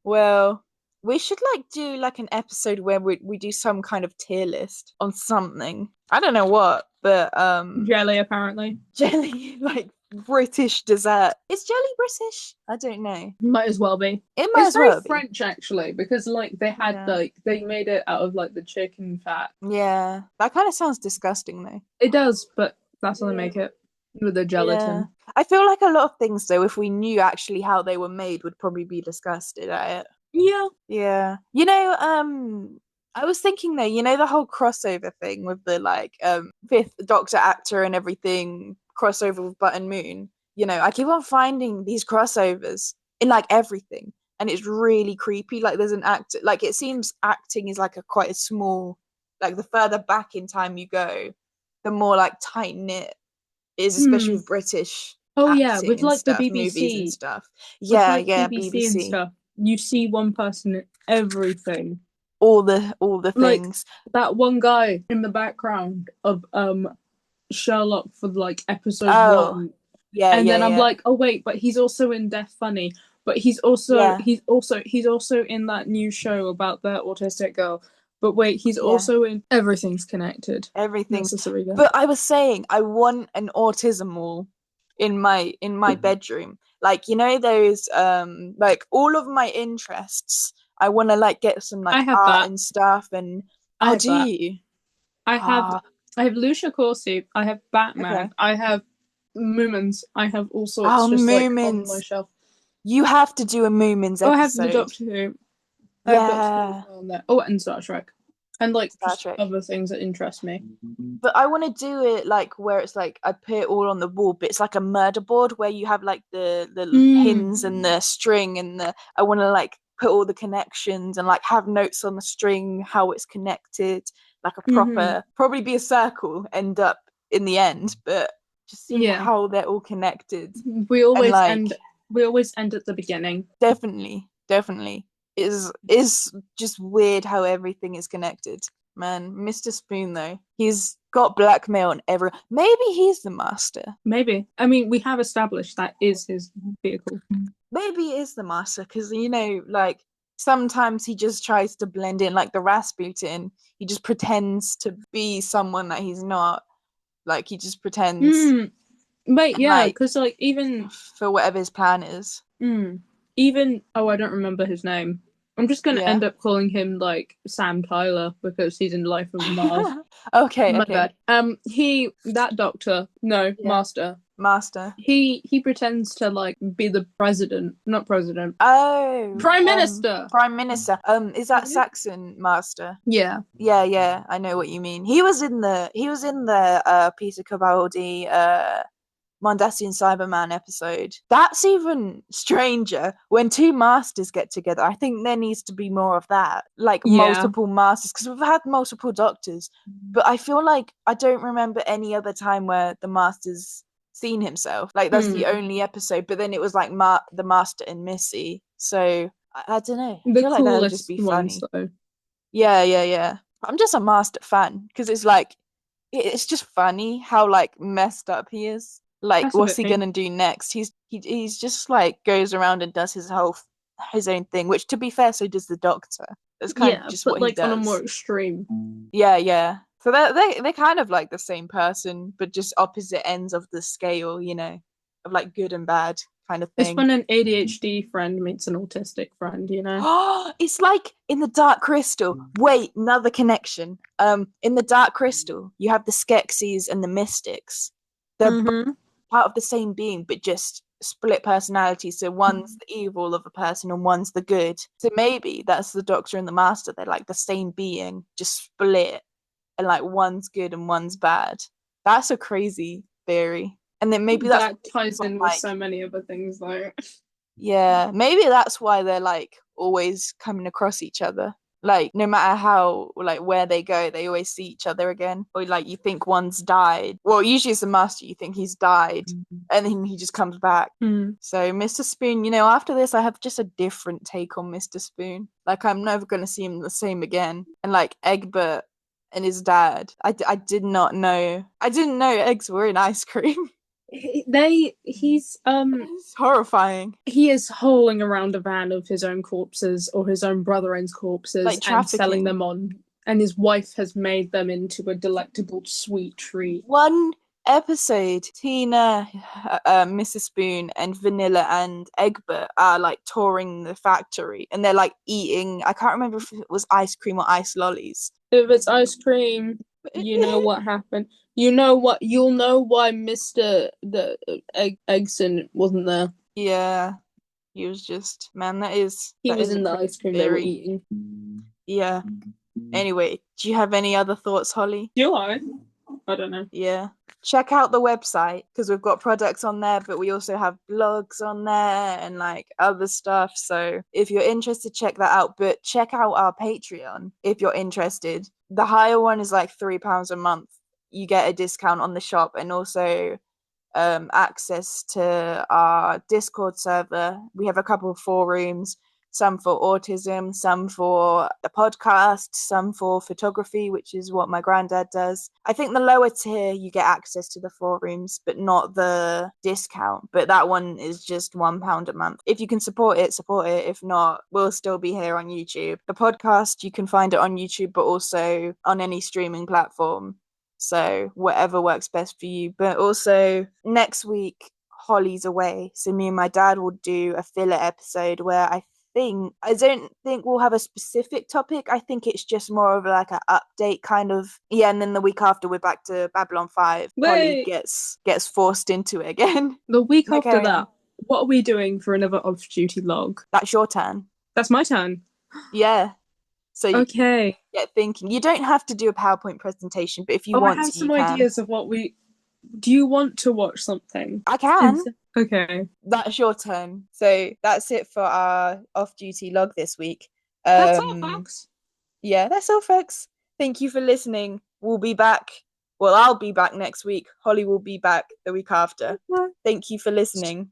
S1: Well, we should like do like an episode where we do some kind of tier list on something. I don't know what, but
S2: Jelly, apparently.
S1: jelly like British dessert. Is jelly British? I don't know.
S2: Might as well be.
S1: It might
S2: It's
S1: as
S2: very
S1: well be.
S2: French actually, because like
S1: Yeah.
S2: they made it out of like the chicken fat.
S1: Yeah. That kind of sounds disgusting though.
S2: It does, but that's how they
S1: Yeah.
S2: make it with the
S1: Yeah.
S2: gelatin.
S1: I feel like a lot of things though, if we knew actually how they were made, would probably be disgusted at it.
S2: Yeah.
S1: Yeah. I was thinking though, the whole crossover thing with the like fifth Doctor actor and everything crossover with Button Moon. I keep on finding these crossovers in like everything, and it's really creepy. Like there's an actor, like it seems acting is like a quite a small, like the further back in time you go, the more like tight knit it is, especially
S2: Hmm.
S1: with British
S2: Oh yeah,
S1: acting
S2: with
S1: and
S2: like the
S1: stuff, movies and
S2: BBC,
S1: stuff.
S2: with
S1: Yeah,
S2: like
S1: yeah,
S2: BBC and
S1: BBC.
S2: stuff, you see one person in everything.
S1: All the
S2: Like
S1: things.
S2: that one guy in the background of Sherlock for like episode
S1: Oh,
S2: one,
S1: yeah,
S2: and
S1: yeah,
S2: then I'm
S1: yeah,
S2: like, oh wait, but he's also in Deaf Funny, but
S1: yeah,
S2: he's also in that new show about the autistic girl. But wait, he's
S1: yeah.
S2: also in Everything's Connected.
S1: Everything's.
S2: Necessary.
S1: But I was saying I want an autism wall in my bedroom. Like those like all of my interests. I want to like get some
S2: I
S1: like
S2: have
S1: art
S2: that.
S1: and stuff. And
S2: I
S1: oh,
S2: have
S1: do
S2: that.
S1: you?
S2: I have
S1: Ah,
S2: I have Lucia Corsi. I have Batman.
S1: okay.
S2: I have Moomins. I have all sorts
S1: Oh,
S2: just like on my
S1: Moomins.
S2: shelf.
S1: You have to do a Moomins
S2: Oh, I have the
S1: episode.
S2: Doctor Who. I have Doctor Who as
S1: Yeah,
S2: well on there. Oh, and Star Trek. And like
S1: Star
S2: just
S1: Trek.
S2: other things that interest me.
S1: But I want to do it like where it's like I put it all on the wall, but it's like a murder board where you have like the
S2: Mm,
S1: pins and the string and the I want to like put all the connections and like have notes on the string how it's connected, like a
S2: hmm.
S1: probably be a circle end up in the end, but just see
S2: Yeah.
S1: how they're all connected
S2: We
S1: and
S2: always
S1: like
S2: end we always end at the beginning.
S1: definitely is just weird how everything is connected. Man, Mr. Spoon though, he's got blackmail on every. Maybe he's the master.
S2: Maybe. I mean, we have established that is his vehicle.
S1: Maybe he is the master because like sometimes he just tries to blend in, like the Rasputin. He just pretends to be someone that he's not. Like he just pretends
S2: Mm. Wait,
S1: and
S2: yeah,
S1: like
S2: because like even
S1: for whatever his plan is.
S2: even oh, I don't remember his name. I'm just gonna
S1: Yeah.
S2: end up calling him like Sam Tyler because he's in Life of Mars.
S1: Okay,
S2: My
S1: okay.
S2: bad. That doctor, no,
S1: Yeah.
S2: master.
S1: Master.
S2: He pretends to like be the president, not president,
S1: Oh,
S2: prime minister.
S1: Prime Minister. Is that Saxon Master?
S2: Yeah.
S1: Yeah, I know what you mean. He was in the Peter Capaldi Mondasian Cyberman episode. That's even stranger when two masters get together. I think there needs to be more of that, like
S2: Yeah.
S1: multiple masters, because we've had multiple doctors, but I feel like I don't remember any other time where the master's seen himself. Like that's the only episode. But then it was like the master and Missy. So I don't know. I
S2: The
S1: feel like that would just
S2: coolest
S1: be
S2: ones
S1: funny.
S2: though.
S1: Yeah. I'm just a master fan because it's like it's just funny how like messed up he is. Like,
S2: That's a
S1: what's
S2: bit
S1: he
S2: mean.
S1: gonna do next? He's just like goes around and does his own thing. Which, to be fair, so does the Doctor. That's kind of
S2: Yeah,
S1: just
S2: but
S1: what he
S2: like on a more
S1: does.
S2: extreme.
S1: Yeah. So they're kind of like the same person, but just opposite ends of the scale. Of like good and bad kind of
S2: It's
S1: thing.
S2: when an ADHD friend meets an autistic friend, you know?
S1: Oh, it's like in the Dark Crystal. Wait, another connection. In the Dark Crystal, you have the Skeksis and the Mystics. They're
S2: Mm-hmm.
S1: part of the same being, but just split personalities. So one's the evil of a person and one's the good. So maybe that's the Doctor and the Master. They're like the same being, just split, and like one's good and one's bad. That's a crazy theory. And then maybe that's
S2: That ties in with
S1: like,
S2: so many other things though.
S1: yeah, maybe that's why they're like always coming across each other. Like no matter how like where they go, they always see each other again. Or like you think one's died. Well, usually it's the master, you think he's died, and then he just comes back. So Mr. Spoon, after this I have just a different take on Mr. Spoon. Like I'm never gonna see him the same again. And like Egbert and his dad. I did not know. I didn't know eggs were in ice cream.
S2: He's
S1: It's horrifying.
S2: he is hauling around a van of his own corpses or his own brother-in's corpses
S1: Like
S2: and selling
S1: trafficking.
S2: them on, and his wife has made them into a delectable sweet treat.
S1: One episode, Tina, Mrs. Spoon, and Vanilla and Egbert are like touring the factory, and they're like eating. I can't remember if it was ice cream or ice lollies.
S2: If it's ice cream, you know what happened. You know what? You'll know why Eggson wasn't there.
S1: Yeah, he was just man. That is
S2: He
S1: that
S2: was
S1: is a
S2: in the
S1: crazy
S2: ice cream they were
S1: theory.
S2: eating.
S1: Yeah. Anyway, do you have any other thoughts, Holly?
S2: Do I? I don't know.
S1: Yeah. Check out the website because we've got products on there, but we also have blogs on there and like other stuff. So if you're interested, check that out. But check out our Patreon if you're interested. The higher one is like £3 a month. You get a discount on the shop and also access to our Discord server. We have a couple of forums, some for autism, some for the podcast, some for photography, which is what my granddad does. I think the lower tier you get access to the forums, but not the discount. But that one is just £1 a month. If you can support it, support it. If not, we'll still be here on YouTube. The podcast, you can find it on YouTube, but also on any streaming platform. So whatever works best for you. But also next week, Holly's away. So me and my dad will do a filler episode where I don't think we'll have a specific topic. I think it's just more of like an update kind of. Yeah, and then the week after we're back to Babylon 5. Holly
S2: Wait,
S1: gets forced into it again.
S2: the week
S1: No,
S2: after
S1: carry on.
S2: that, what are we doing for another off-duty log?
S1: That's your turn.
S2: That's my turn.
S1: Yeah. So you
S2: Okay.
S1: get thinking. You don't have to do a PowerPoint presentation, but if you
S2: Oh, I
S1: want
S2: have
S1: to, you
S2: some
S1: can.
S2: ideas of what we. Do you want to watch something?
S1: I can.
S2: Okay.
S1: That's your turn. So that's it for our off-duty log this week.
S2: That's all, folks.
S1: Yeah, that's all, folks. Thank you for listening. We'll be back. Well, I'll be back next week. Holly will be back the week after. Thank you for listening.